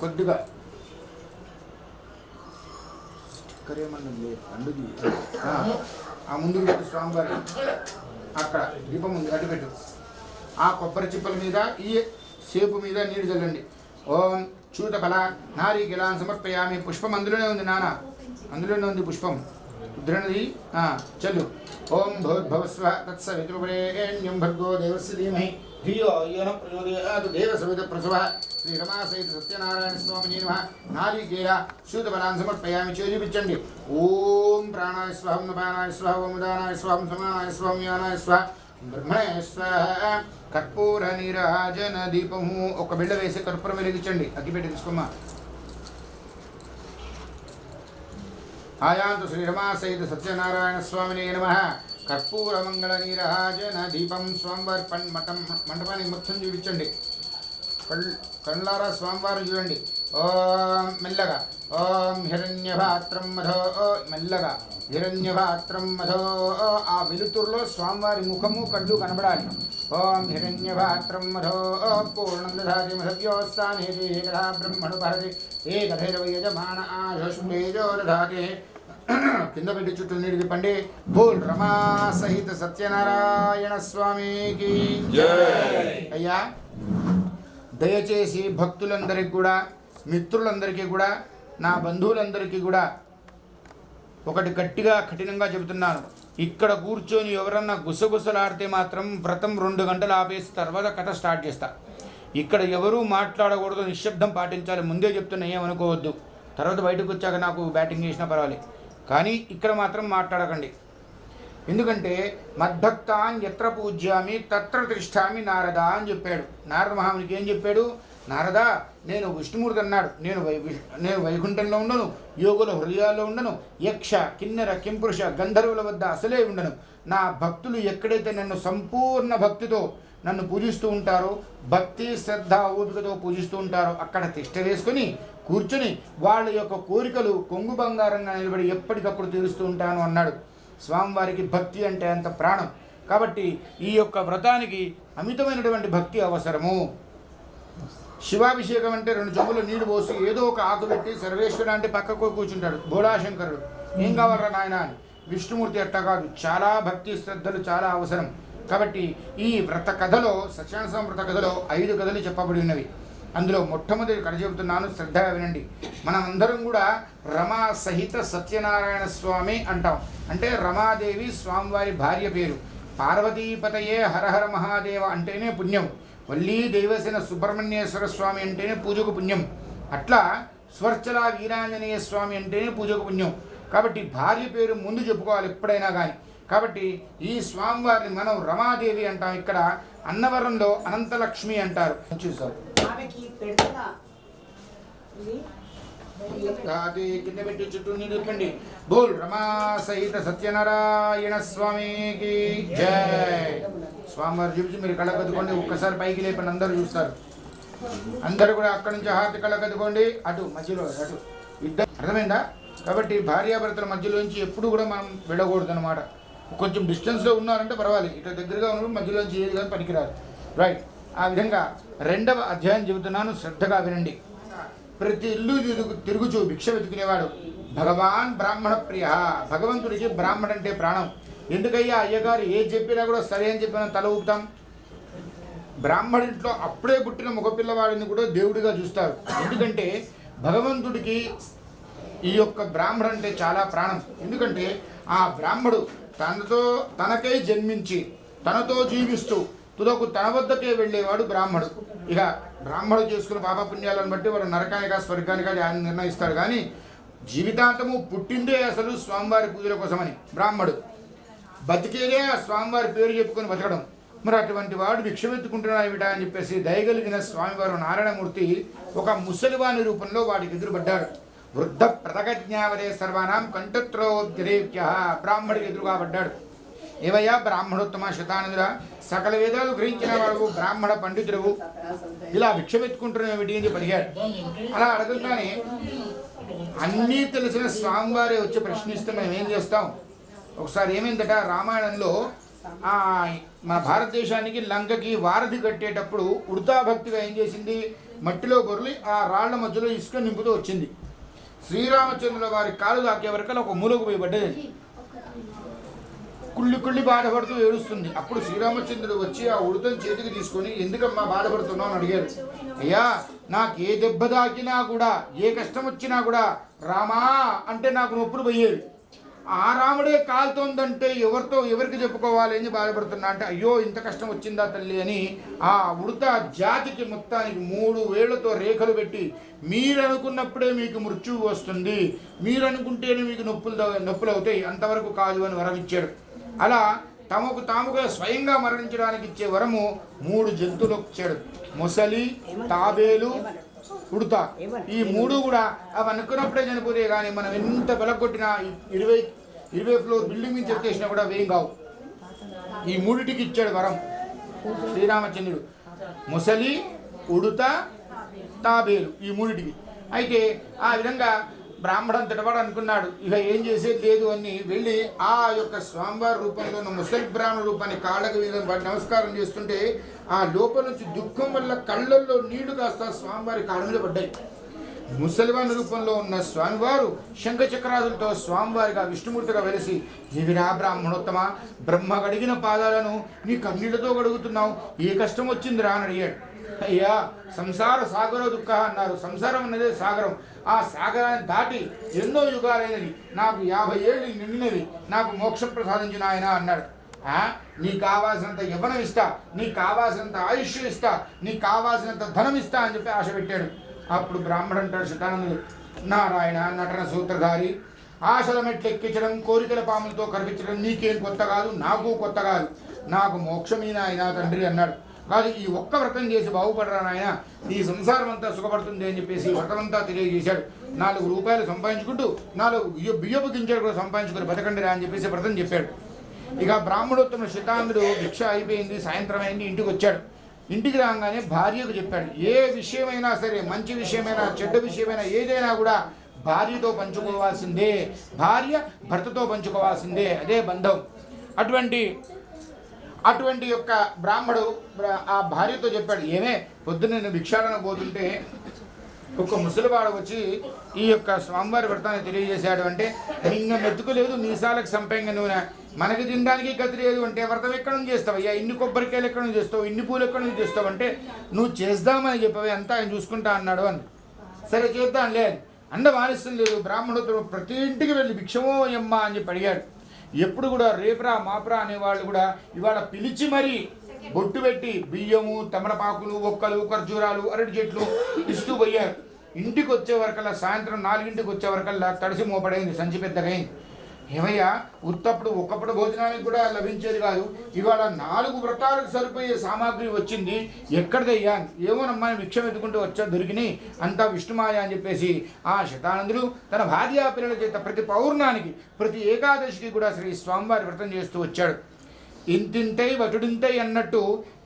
కొద్దిగా కరేమన్నది పండుది ఆ ముందు పెట్టు స్వామివారి అక్కడ దీపం ఉంది అటు పెట్టు ఆ కొబ్బరి చిప్పల మీద ఈ సేపు మీద నీరు చల్లండి ఓం చూతఫల నారీకిలాన్ సమర్పయామి పుష్పం అందులోనే ఉంది నాన్న అందులోనే ఉంది పుష్పం ఉద్రణది చల్లు ఓం భూర్భవస్వ తత్సవితుర్వరేణ్యం భర్గో దేవస్య ధీమహి ధియో యో న ప్రచోదయాత్ దేవసవిత ప్రసవః శ్రీ రమా సహిత సత్యనారాయణ స్వామినే నమః నారీకేయ శూతఫలాన్ని సమర్పయామి చూపించండి ఓం ప్రాణాయ స్వహం నపానాయ స్వహ ఓం ఉదానాయ స్వహం సమానాయ స్వహం యానాయ స్వహ బ్రహ్మణే స్వహ కర్పూర నీరాజన దీపము ఒక బిళ్ళ వేసి కర్పూరం వెలిగించండి అగ్గిపెట్టి తీసుకోమ్మా ఆయాంతు శ్రీ రమా సహిత సత్యనారాయణ స్వామినే నమః కర్పూరమంగళ నీరాజన దీపం స్వామివారి మంటపానికి మొత్తం చూపించండి. కళ్ళారా స్వామివారు చూడండి. ఓం మెల్లగా ఓం హిరణ్యభాత్రం మధో మెల్లగా హిరణ్యభాత్రం మధో ఆ వెలుతురులో స్వామివారి ముఖము కళ్ళు కనబడాలి. ఓం హిరణ్యభాత్రం మధో పూర్ణం దధాతి మధవ్యోస్థానేతి ఏకదా బ్రహ్మణు భరతి ఏకధైరవ యజమాన ఆశుష్మేజో దధాతి. కింద పెట్టి చుట్టూ నీరు తిప్పండి. బోల్ రమా సహిత సత్యనారాయణ స్వామికి అయ్యా. దయచేసి భక్తులందరికీ కూడా, మిత్రులందరికీ కూడా, నా బంధువులందరికీ కూడా ఒకటి గట్టిగా కఠినంగా చెబుతున్నాను. ఇక్కడ కూర్చొని ఎవరన్నా గుసగుసలాడితే మాత్రం వ్రతం 2 గంటలు ఆపేసి తర్వాత కథ స్టార్ట్ చేస్తా. ఇక్కడ ఎవరూ మాట్లాడకూడదు, నిశ్శబ్దం పాటించాలి. ముందే చెప్తున్నా, ఏమనుకోవద్దు. తర్వాత బయటకు వచ్చాక నాకు బ్యాటింగ్ చేసినా పర్వాలేదు, కానీ ఇక్కడ మాత్రం మాట్లాడకండి. ఎందుకంటే మద్భక్తాన్ ఎత్ర పూజ్యామి తత్ర తిష్టామి నారద అని చెప్పాడు. నారద మహామునికి ఏం చెప్పాడు? నారద, నేను విష్ణుమూర్తి అన్నాడు, నేను వైకుంఠంలో ఉండను, యోగుల హృదయాల్లో ఉండను, యక్ష కిన్నెర కింపురుష గంధర్వుల వద్ద అసలే ఉండను. నా భక్తులు ఎక్కడైతే నన్ను సంపూర్ణ భక్తితో నన్ను పూజిస్తూ ఉంటారో, భక్తి శ్రద్ధ ఓపికతో పూజిస్తూ ఉంటారో అక్కడ తిష్ట వేసుకొని కూర్చొని వాళ్ళ యొక్క కోరికలు కొంగు బంగారంగా నిలబడి ఎప్పటికప్పుడు తీరుస్తూ ఉంటాను అన్నాడు. స్వామివారికి భక్తి అంటే అంత ప్రాణం. కాబట్టి ఈ యొక్క వ్రతానికి అమితమైనటువంటి భక్తి అవసరము. శివాభిషేకం అంటే 2 చెంబులు నీళ్లు పోసి ఏదో ఒక ఆకు పెట్టి సర్వేశ్వర అంటే పక్కకు కూర్చుంటాడు భోళాశంకరుడు. ఏం కావాలరా నాయన అని. విష్ణుమూర్తి అట్ట కాదు, చాలా భక్తి శ్రద్ధలు చాలా అవసరం. కాబట్టి ఈ వ్రత కథలో, సత్యనారాయణ వ్రత కథలో 5 కథలు చెప్పబడి ఉన్నవి. అందులో మొట్టమొదటి కథ చెబుతున్నాను, శ్రద్ధగా వినండి. మనమందరం కూడా రమా సహిత సత్యనారాయణ స్వామి అంటాం. అంటే రమాదేవి స్వామివారి భార్య పేరు. పార్వతీపతయే హరహర మహాదేవ అంటేనే పుణ్యం. వల్లీ దైవసేన సుబ్రహ్మణ్యేశ్వర స్వామి అంటేనే పూజకు పుణ్యం. అట్లా స్వర్చల వీరాంజనేయ స్వామి అంటేనే పూజకు పుణ్యం. కాబట్టి భార్య పేరు ముందు చెప్పుకోవాలి ఎప్పుడైనా కానీ. కాబట్టి ఈ స్వామివారిని మనం రమాదేవి అంటాం. ఇక్కడ అన్నవరంలో అనంతలక్ష్మి అంటారు. చూసారు కింద పెట్టి చుట్టూ నిలకండి. బోల్ రమా సహిత సత్యనారాయణ స్వామికి జై. స్వామివారు చూపించి మీరు కళ్ళ కదుకోండి. ఒక్కసారి పైకి లేపండి, అందరూ చూస్తారు. అందరూ కూడా అక్కడి నుంచి హారతి కళ్ళ కదుకోండి. అటు మధ్యలో అటు ఇద్దరు, అర్థమైందా? కాబట్టి భార్యాభర్తల మధ్యలోంచి ఎప్పుడు కూడా మనం వెళ్ళకూడదు అనమాట. కొంచెం డిస్టెన్స్లో ఉన్నారంటే పర్వాలేదు, ఇటు దగ్గరగా ఉన్నప్పుడు మధ్యలోంచి ఏది కానీ పనికిరాదు. రైట్. ఆ విధంగా 2వ అధ్యాయం చెబుతున్నాను, శ్రద్ధగా వినండి. ప్రతి ఇల్లు తిరుగుచూ భిక్ష వెతుకునేవాడు భగవాన్ బ్రాహ్మణ ప్రియ. భగవంతుడికి బ్రాహ్మణ అంటే ప్రాణం. ఎందుకయ్యా అయ్యగారు ఏది చెప్పినా కూడా సరే అని చెప్పినా తల ఊపుతాం. బ్రాహ్మడింట్లో అప్పుడే పుట్టిన మగపిల్లవాడిని కూడా దేవుడిగా చూస్తారు. ఎందుకంటే భగవంతుడికి ఈ యొక్క బ్రాహ్మడు అంటే చాలా ప్రాణం. ఎందుకంటే ఆ బ్రాహ్మడు తనకై జన్మించి తనతో జీవిస్తూ తుదకు తన వద్దకే వెళ్ళేవాడు బ్రాహ్మడు. ఇక బ్రాహ్మడు చేసుకున్న పాపపుణ్యాలను బట్టి వాడు నరకానికా స్వర్గానికా ఆయన నిర్ణయిస్తాడు. కానీ జీవితాంతము పుట్టిందే అసలు స్వామివారి పూజల కోసమని బ్రాహ్మడు. బతికేదే ఆ స్వామివారి పేరు చెప్పుకొని బతకడం. మరి అటువంటి వాడు భిక్షమెత్తుకుంటున్నాడు ఏమిటా అని చెప్పేసి దయగలిగిన స్వామివారు నారాయణమూర్తి ఒక ముసలివాని రూపంలో వాడికి ఎదురుపడ్డాడు. వృద్ధ ప్రతగజ్ఞావదే సర్వానాం కంఠత్రోద్రేభ్య. బ్రాహ్మడికి ఎదురుగా పడ్డాడు. ఏవయ్యా బ్రాహ్మణోత్తమ శతానందురా, సకల వేదాలు గ్రహించిన వాడు, బ్రాహ్మణ పండితుడు, ఇలా భిక్షమెత్తుకుంటున్నావు ఏమిటి అని చెప్పి అడిగాడు. అలా అడగగానే అన్నీ తెలిసిన స్వామివారే వచ్చి ప్రశ్నిస్తే మేము ఏం చేస్తాం? ఒకసారి ఏమైందట, రామాయణంలో మన భారతదేశానికి లంకకి వారధి కట్టేటప్పుడు ఉడతాభక్తిగా ఏం చేసింది, మట్టిలో బొర్లి ఆ రాళ్ల మధ్యలో ఇసుక నింపుతూ వచ్చింది. శ్రీరామచంద్రుల వారి కాలు దాకే వరకు ఒక మూలకు పోయి పడ్డది. కుళ్ళి బాధపడుతూ ఏడుస్తుంది. అప్పుడు శ్రీరామచంద్రుడు వచ్చి ఆ ఉడతను చేతికి తీసుకొని ఎందుకమ్మా బాధపడుతున్నావు అని అడిగాడు. అయ్యా, నాకు ఏ దెబ్బ తాకినా కూడా, ఏ కష్టం వచ్చినా కూడా రామా అంటే నాకు నొప్పులు పోయేవి. ఆ రాముడే కాలుతోందంటే ఎవరికి చెప్పుకోవాలి అని బాధపడుతున్నా అంటే, అయ్యో ఇంత కష్టం వచ్చిందా తల్లి అని ఆ ఉడత జాతికి మొత్తానికి 3 వేళ్లతో రేఖలు పెట్టి, మీరు అనుకున్నప్పుడే మీకు మృత్యువు వస్తుంది, మీరు అనుకుంటేనే మీకు నొప్పులు అవుతాయి, అంతవరకు కాదు అని వరం ఇచ్చాడు. అలా తమకు తాముగా స్వయంగా మరణించడానికి ఇచ్చే వరము 3 జంతువులకు ఇచ్చాడు. మొసలి, తాబేలు, ఉడత. ఈ 3 కూడా అవి అనుకున్నప్పుడే చనిపోతే కానీ మనం ఎంత బలకొట్టినా 20 ఫ్లోర్ బిల్డింగ్ మీద చెప్తేసినా కూడా వేయం కావు. ఈ మూడిటికి ఇచ్చాడు వరం శ్రీరామచంద్రుడు. ముసలి, ఉడుత, తాబేలు ఈ మూడిటికి. అయితే ఆ విధంగా బ్రాహ్మణంతటి వాడు అనుకున్నాడు ఇక ఏం చేసేది లేదు అని వెళ్ళి ఆ యొక్క స్వామివారి రూపంలో ఉన్న ముసలి బ్రాహ్మణ రూపాన్ని కాళ్ళకు నమస్కారం చేస్తుంటే ఆ లోపల నుంచి దుఃఖం వల్ల కళ్ళల్లో నీళ్లు కాస్త స్వామివారి కాళ్ళ మీద పడ్డాయి. ముసలివాని రూపంలో ఉన్న స్వామివారు శంఖచక్రాదులతో స్వామివారిగా విష్ణుమూర్తిగా వెలిసి, నీవిరా బ్రాహ్మణోత్తమ, బ్రహ్మ గడిగిన పాదాలను నీ కన్నీళ్లతో గడుగుతున్నావు, ఏ కష్టం వచ్చిందిరా అని అడిగాడు. అయ్యా సంసార సాగరో దుఃఖ అన్నారు. సంసారం అన్నదే సాగరం. ఆ సాగరాన్ని దాటి ఎన్నో యుగాలైనది, నాకు 50 ఏళ్ళు నిండినది, నాకు మోక్షం ప్రసాదించిన ఆయన అన్నాడు. నీకు కావాల్సినంత యవ్వనం ఇస్తా, నీకు కావాల్సినంత ఆయుష్ ఇస్తా, నీకు కావాల్సినంత ధనం ఇస్తా అని చెప్పి ఆశ పెట్టాడు. అప్పుడు బ్రాహ్మణుడు అంటాడు శతానందుడు, నారాయణ నటన సూత్రధారి, ఆశల మెట్లు ఎక్కించడం, కోరికల పాములతో కనిపించడం నీకేం కొత్త కాదు, నాకు కొత్త కాదు, నాకు మోక్షమైన ఆయన తండ్రి అన్నాడు. కాదు ఈ ఒక్క వ్రతం చేసి బాగుపడరా నాయన, ఈ సంసారం అంతా సుఖపడుతుంది అని చెప్పేసి వ్రతం అంతా తెలియజేశాడు. 4 రూపాయలు సంపాదించుకుంటూ 4 బియ్యపు గింజలు కూడా సంపాదించుకుని బతకండి రా అని చెప్పేసి వ్రతం చెప్పాడు. ఇక బ్రాహ్మణోత్తమ శతానందుడు భిక్ష అయిపోయింది, సాయంత్రం అయింది, ఇంటికి వచ్చాడు. ఇంటికి రాగానే భార్యకు చెప్పాడు, ఏ విషయమైనా సరే, మంచి విషయమైనా చెడ్డ విషయమైనా ఏదైనా కూడా భార్యతో పంచుకోవాల్సిందే, భార్య భర్తతో పంచుకోవాల్సిందే, అదే బంధం. అటువంటి యొక్క బ్రాహ్మడు ఆ భార్యతో చెప్పాడు, ఏమే పొద్దున్న నేను భిక్షాటన పోతుంటే ఒక ముసలివాడు వచ్చి ఈ యొక్క స్వామివారి వ్రతాన్ని తెలియజేశాడు అంటే, నిన్న మెతుకులేదు మీసాలకు సంపంగా నూనె, మనకి తినడానికి గతి లేదు అంటే వ్రతం ఎక్కడ నుంచి చేస్తావు అయ్యా, ఇన్ని కొబ్బరికాయలు ఎక్కడ నుంచి చేస్తావు, ఇన్ని పూలు ఎక్కడ నుంచి చేస్తావు అంటే, నువ్వు చేద్దామని చెప్పవి అంతా ఆయన చూసుకుంటా అన్నాడు అని. సరే చేద్దాం లేదు అండ వారిస్తం లేదు. బ్రాహ్మణుడు ప్రతి ఇంటికి వెళ్ళి భిక్షమో ఎమ్మ అని చెప్పి అడిగాడు. ఎప్పుడు కూడా రేపురా మాపురా అనేవాళ్ళు కూడా ఇవాళ పిలిచి మరీ బొట్టు పెట్టి బియ్యము, తమలపాకులు, ఒక్కలు, ఖర్జూరాలు, అరటి చెట్లు ఇస్తూ పోయారు. ఇంటికి వచ్చే వరకల్లా సాయంత్రం 4ంటికి వచ్చే వరకల్లా తడిసి మోపడైంది, సంచి పెద్దగైంది. ఏమయ్యా ఉత్తప్పుడు ఒక్కప్పుడు భోజనానికి కూడా లభించేది కాదు, ఇవాళ 4 వ్రతాలకు సరిపోయే సామాగ్రి వచ్చింది, ఎక్కడిదయ్యా? ఏమోనమ్మా భిక్షం ఎత్తుకుంటూ వచ్చా దొరికినాయి, అంతా విష్ణుమాయ అని చెప్పేసి ఆ శతానందుడు తన భార్యా పిల్లల చేత ప్రతి పౌర్ణానికి ప్రతి ఏకాదశికి కూడా శ్రీ స్వామివారి వ్రతం చేస్తూ వచ్చాడు. ఇంతింతై వటుడింతై అన్నట్టు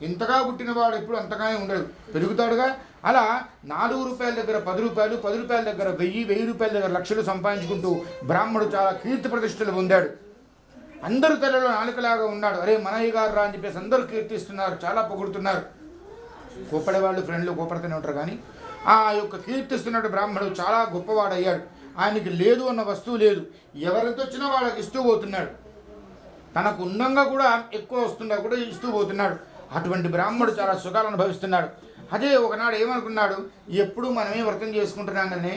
ఇంతగా పుట్టినవాడు ఎప్పుడు అంతగానే ఉండడు, పెరుగుతాడుగా. అలా 4 రూపాయల దగ్గర 10 రూపాయలు, 10 రూపాయల దగ్గర 1000, 1000 రూపాయల దగ్గర లక్షలు సంపాదించుకుంటూ బ్రాహ్మడు చాలా కీర్తి ప్రతిష్టలు పొందాడు. అందరూ తలలో నాలుకలాగా ఉన్నాడు. అరే మనయ్య గారు రా అని చెప్పేసి అందరూ కీర్తిస్తున్నారు, చాలా పొగుడుతున్నారు. కోపడేవాళ్ళు ఫ్రెండ్లు కోపడుతూనే ఉంటారు, కానీ ఆ యొక్క కీర్తిస్తున్నట్టు బ్రాహ్మడు చాలా గొప్పవాడయ్యాడు. ఆయనకి లేదు అన్న వస్తువు లేదు, ఎవరెంత వచ్చినా వాళ్ళకి ఇస్తూ పోతున్నాడు, తనకు ఉన్నంగా కూడా ఎక్కువ వస్తున్నా కూడా ఇస్తూ పోతున్నాడు. అటువంటి బ్రాహ్మడు చాలా సుఖాలు అనుభవిస్తున్నాడు. అదే ఒకనాడు ఏమనుకున్నాడు, ఎప్పుడు మనమే వ్రతం చేసుకుంటున్నాం కదనే,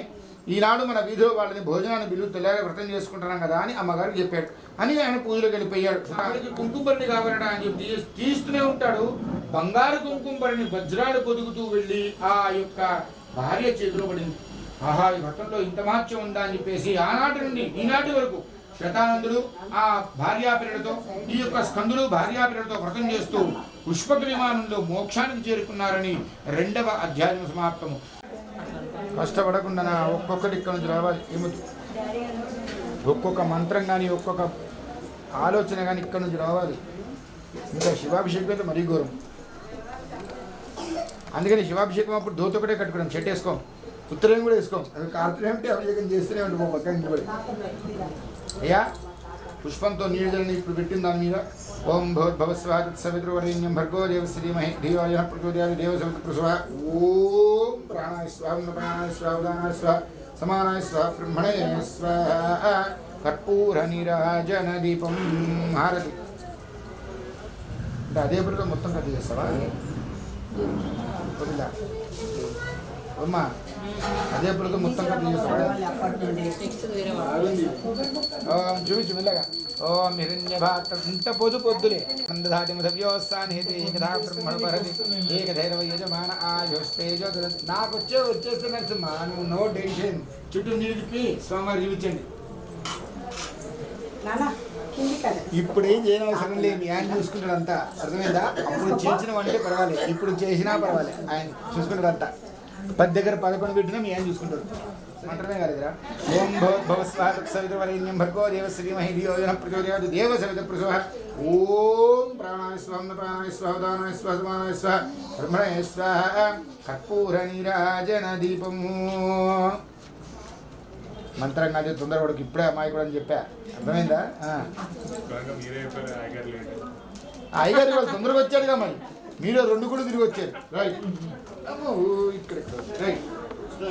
ఈనాడు మన వీధిలో వాళ్ళని భోజనాన్ని బిల్లు తెల్లారి వ్రతం చేసుకుంటున్నాం కదా అని అమ్మగారికి చెప్పాడు. అని ఆయన పూజలోకి వెళ్ళిపోయాడు. ఆయనకి కుంకుమరిని కావాలడా అని చెప్పి తీస్తూనే ఉంటాడు. బంగారు కుంకుమరిని వజ్రాలు పొదుగుతూ వెళ్ళి ఆ యొక్క భార్య చేతిలో పడింది. ఆహా, ఈ వ్రతంలో ఇంత మహత్యం ఉందా అని చెప్పేసి ఆనాటి నుండి ఈనాటి వరకు శతానందుడు ఆ భార్యాపిల్లలతో, ఈ యొక్క స్కందుడు భార్యాపిల్లలతో వ్రతం చేస్తూ పుష్పక విమానంలో మోక్షానికి చేరుకున్నారని 2వ అధ్యాయం సమాప్తము. కష్టపడకుండా ఒక్కొక్కటి ఇక్కడ నుంచి రావాలి. ఏముంది, ఒక్కొక్క మంత్రం కానీ ఒక్కొక్క ఆలోచన కానీ ఇక్కడ నుంచి రావాలి. ఇంకా శివాభిషేకం అయితే మరీ ఘోరం. అందుకని శివాభిషేకం అప్పుడు ధోతి ఒకటే కట్టుకోవడం, షర్ట్ వేసుకోం, ఉత్తరం కూడా వేసుకోం. అది కార్తీక ఏమిటి అభిషేకం చేస్తూనే ఉంటుంది మా పక్కన నిలబడి. అయ్యా పుష్పంతో నీళ్ళని ఇప్పుడు పెట్టిన దాని మీద ఓం భవస్వాదిత్సవితృవరేణ్యం భర్గో దేవస్య ధీమహి ధియోయః ప్రచోదయాత్ దేవసవితృ ప్రసవ ఓం ప్రాణాయ స్వాహ ప్రాణాయ స్వాహ ఉదానాయ స్వాహ సమానాయ స్వాహ బ్రహ్మణే స్వాహ. కర్పూర నీరాజన దీపం హారతి. అంటే అదే పురుగు మొత్తం కట్ చేస్తావా అమ్మా? అదే పురుగు మొత్తం కట్ చేస్తావా? చూపించు మెల్లగా. ఓం హిరణ్యభాత ఇంత పొద్దులే అందధాటిమధవ్యోత్సానేది ఏకదా బ్రహ్మణ పరది ఏకధైరవ యజమాన ఆయుస్తేజో. నాకు వచ్చేస్తే నరసింహ, నువ్వు నో టెన్షన్. చుట్టూ నీళ్ళకి స్వామివారు చూపించండి. ఇప్పుడు ఏం చేయనవసరం లేదు, మీ ఆయన చూసుకుంటాడు అంతా, అర్థమైందా? అప్పుడు చేసిన వంటే పర్వాలేదు, ఇప్పుడు చేసినా పర్వాలేదు, ఆయన చూసుకుంటాడు అంతా. 10 దగ్గర 11 పెట్టినా మీ ఆయన చూసుకుంటాడు మంత్రమే కాలేదురా. ఓం భవస్వాతత్సవితుర్వరేణ్యం భర్గో దేవస్య ధీమహి ధియో యనః ప్రచోదయాత్ దేవసవితుః ప్రసోహ. ఓం ప్రాణాయ స్వాహ ప్రాణాయ స్వాహ ఉదానాయ స్వాహ సమానాయ స్వాహ బ్రహ్మణే స్వాహ. కర్పూర నీరాజన దీపము మంత్రం కాదు తొందరపడకు, ఇప్పుడే అమ్మాయి కూడా అని చెప్పా, అర్థమైందా? అయ్యగారు వాళ్ళు తొందరగా వచ్చాడుగా, మరి మీరు 2 కూడా తిరిగి వచ్చారు. రైట్ ఇక్కడ రైట్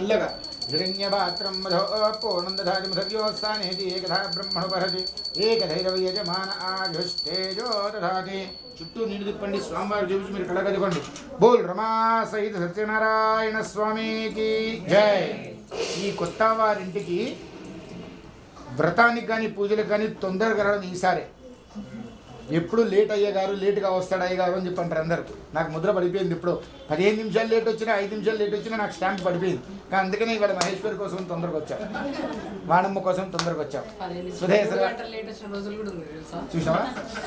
ఇల్లగా హిరణ్యపాత్రం మధోపోనందధాతి మధవ్యోస్థానేతి ఏకథా బ్రహ్మణు పరతి ఏకధైరవ యజమాన ఆయుష్టేజో దధాతి. చుట్టూ నీళ్ళు తిప్పండి, స్వామివారు చూపించి మీరు కళ్ళగదుకోండి. బోల్ రమా సహిత సత్యనారాయణ స్వామికి జై. ఈ కొత్త వారింటికి వ్రతానికి కానీ పూజలకు కానీ తొందరగా రావడం ఈసారే. ఎప్పుడు లేట్ అయ్యేగారు, లేటుగా వస్తాడు అయ్యగారు అని చెప్పి అంటారు అందరూ. నాకు ముద్ర పడిపోయింది. ఇప్పుడు 15 నిమిషాలు లేట్ వచ్చినా 5 నిమిషాలు లేట్ వచ్చినా నాకు స్టాంప్ పడిపోయింది. కానీ అందుకనే ఇవాళ మహేశ్వరి కోసం తొందరగా వచ్చాం, వాణమ్మ కోసం తొందరగా వచ్చాం.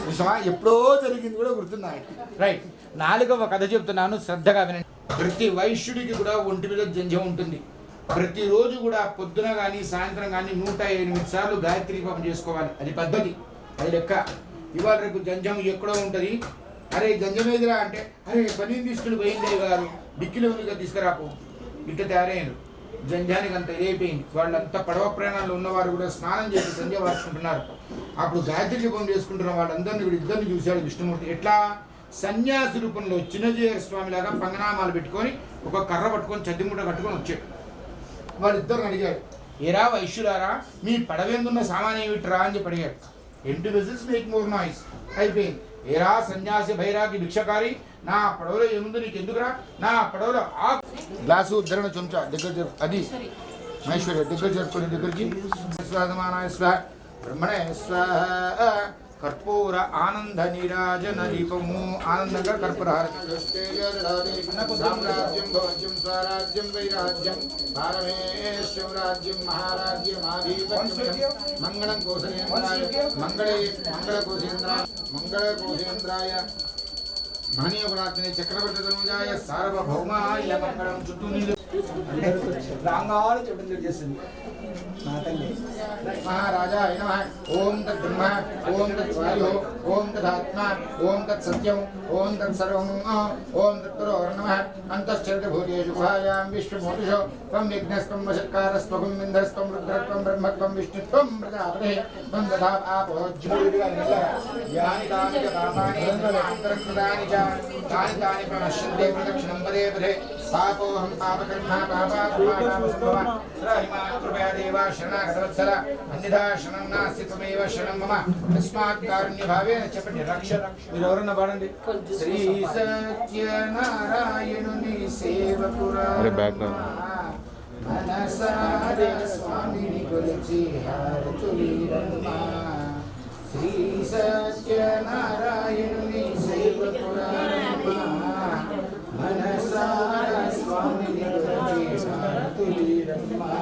చూసావా ఎప్పుడో జరిగింది కూడా గుర్తుందా? రైట్. 4వ కథ చెప్తున్నాను, శ్రద్ధగా వినండి. ప్రతి వైశ్యుడికి కూడా ఒంటి మీద జంజం ఉంటుంది. ప్రతిరోజు కూడా పొద్దున కానీ సాయంత్రం కానీ 108 సార్లు గాయత్రి జపం చేసుకోవాలి. అది పద్ధతి, అది లెక్క. ఇవాళ రేపు జంజం ఎక్కడో ఉంటుంది. అరే జంజం ఏదిరా అంటే, అరే పని తీసుకుని పోయిందే గారు డిక్కిలో ఉందిగా తీసుకురాకు, ఇట్ట తయారైన జంజానికి అంత ఇదైపోయింది. వాళ్ళంతా పడవ ప్రయాణాల్లో ఉన్నవారు కూడా స్నానం చేసి సంధ్య వార్చుకుంటున్నారు. అప్పుడు గాయత్రి జపం చేసుకుంటున్న వాళ్ళందరినీ వీడు ఇద్దరిని చూశాడు విష్ణుమూర్తి. ఎట్లా? సన్యాసి రూపంలో చిన్నజీయర్ స్వామి లాగా పంగనామాలు పెట్టుకొని ఒక కర్ర పట్టుకొని చద్దిముట్ట కట్టుకొని వచ్చాడు. వాళ్ళిద్దరు అడిగాడు, ఏరా వైశ్యులారా మీ పడవేందున్న సామాన్య విట్రా అని చెప్పి అడిగాడు. ఎంటు విజిల్స్ మేక్ మోర్ నాయిస్. అయిపోయింది. ఏరా సన్యాసి భైరాగి భిక్షకారి, నా పడవలో ఏముంది నీకు ఎందుకురా? నా పడవలో ఆ గ్లాసు ఉద్ధరణ చెంచా దగ్గర అది మహేశ్వరి దగ్గర జరుపుకునే దగ్గరికి స్వాదమానాయ స్వాహ బ్రహ్మణే స్వాహ. కర్పూర ఆనంద నీరాజన దీపము. ఆనందంగా కర్పూర సామ్రాజ్యం భోజ్యం స్వరాజ్యం వైరాజ్యం భారమేశ్వరం రాజ్యం మహారాజ్యం ఆధిపత్యం మంగళం కోసలేంద్రాయ మంగళకోసేంద్రాయ మహనీయపురాత్మనే చక్రవర్తి తనూజాయ సార్వభౌమాయ మంగళం. చుట్టూ నీళ్ళు రాంగాలు చెప్పడం చేస్తుంది महाराजा ओं तद्ब्रह्म ओं तत्वायु ओं तदात्मा ओं तत्सत्यम ओं तत्सर्वं ओं तत्परोर्नमः अन्तश्चरितभूतेषु गुहायां विश्वमूर्तिषु त्वं यज्ञस्त्वं वशत्कारस्त्वं विन्धस्त्वं रुद्रत्वं ब्रह्मत्वं विष्णुत्वं प्रजापतिः त्वं तथा यानि तानि च पापानि अन्तर्कृतानि च तानि तानि प्रणश्यन्ते प्रदक्षिणं पदे पदे पापोऽहं पापकर्मा पापात्मा कृपया देवा शरणागतवत्सला अन्यथा शरणं नास्ति त्वमेव शरणं मम तस्मात् कारुण्यभावेन చెప్పండి రక్ష. మీరు ఎవరన్నా పాడండి. శ్రీ సత్యనారాయణుని సేవకురా మనసారా స్వామిని కొలిచి హారతులీరమ్మా. శ్రీ సత్యనారాయణుని సేవకురా మనసారా స్వామిని కొలిచి హారతులీరమ్మా.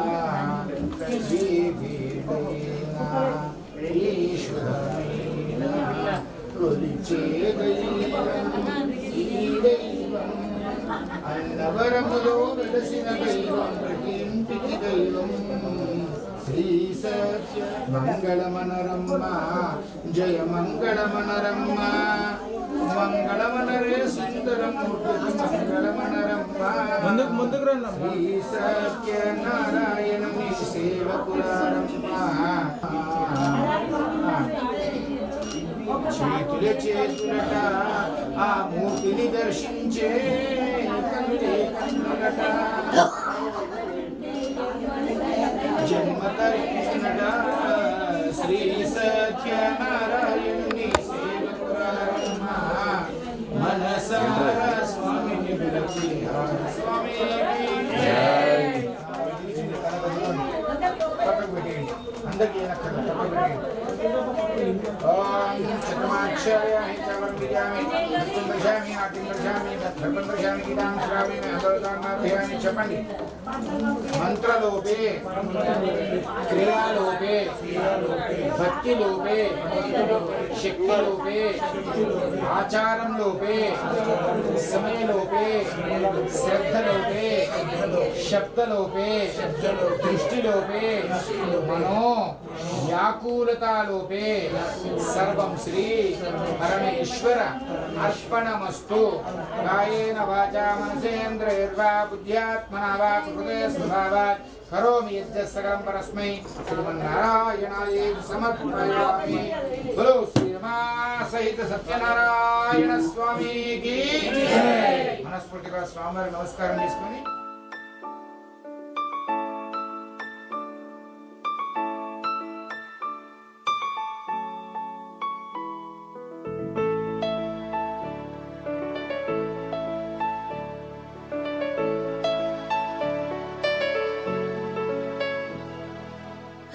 అన్నవరములో వెలసిన దైవం ప్రతి ఇంటికి దైవం. శ్రీ సత్య మంగళమనరమ్మ జయ మంగళమనరమ్మ మంగళమనరే సుందరమూర్తి మంగళమనరమ్మ. ముందుకు రండి. శ్రీ సత్యనారాయణుని సేవకులారమ్మ. చేతులట ఆ మూర్తిని దర్శించే కన్నులట జన్మ తరించినట. శ్రీ సత్యనారాయణుని సేవకులారమ్మ మనసారా స్వామిని పిలిచి స్వామి అందరికీ ఓం చక్రమాక్షాయ समर्पयामि पुष्पं दर्शयामि नाट्यं दर्शयामि दर्पं दर्शयामि गीतां श्रावयामि अन्तर्धानार्थयामि చెప్పండి మంత్రలోపే క్రియాలోపే భక్తిలోపే శక్తిలోపే ఆచారంలోపే సమయలోపే శ్రద్ధలోపే శబ్దలోపే దృష్టిలోపే మనో వ్యాకూలతాలోపే సర్వం శ్రీ పరమేశ్వర అర్పణమస్తు కాయేన వాచా మనసేంద్రియర్వా బుద్ధ్యాత్మనా వా ప్రకృతే స్వభావాత్ కరోమి యజ్ఞ సకలం పరస్మై శ్రీమన్నారాయణాయ సమర్పయామి బలో శ్రీమా సహిత సత్యనారాయణ స్వామికి మనస్ఫూర్తిగా స్వామివారి నమస్కారం తీసుకొని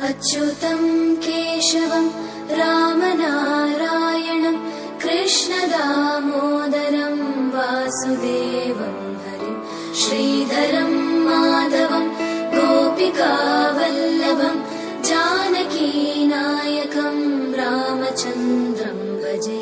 अच्युतं केशवं रामनारायणं कृष्णदामोदरं वासुदेवं हरिं श्रीधरं माधवं गोपिकावल्लभं जानकीनायकं रामचन्द्रं भजे।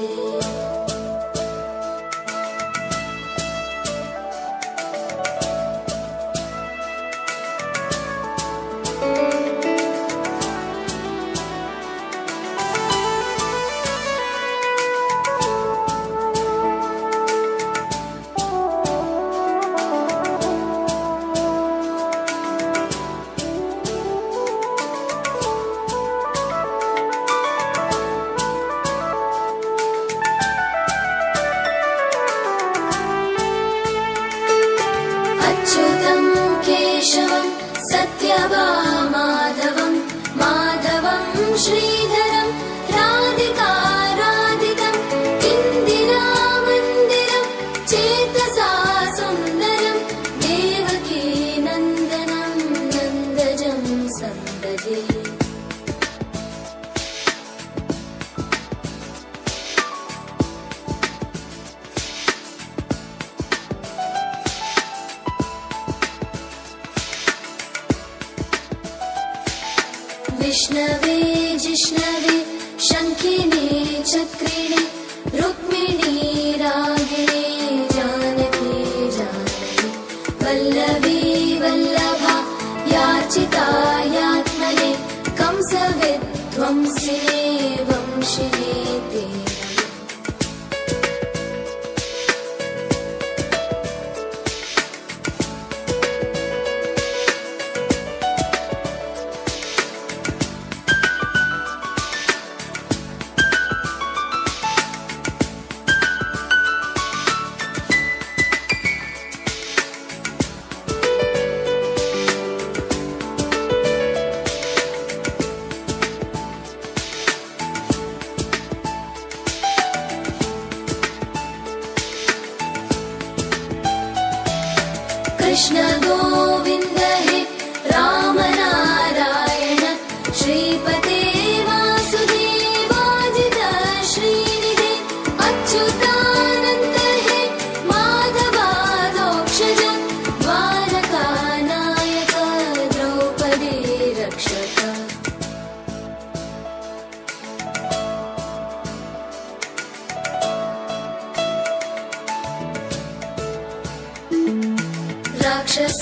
सत्यभामाधवं माधवं श्रीधरं राधिकाराधितं इन्दिरामन्दिरं चेतसा सुन्दरं देवकी नन्दनं नन्दजं सन्ददे। विष्णवे जिष्णवे शङ्खिने चक्रिणे रुक्मिणी रागिणे जानकी जानकी वल्लभी वल्लभा याचिता यात्मने कंसविध्वंसिने वंशिने ते कृष्ण गोविन्द हे राम नारायण श्रीपते वासुदेवाजित श्रीनिधे अच्युतानन्द हे माधवादोक्षज द्वारकानायक द्रौपदी रक्षक। राक्षस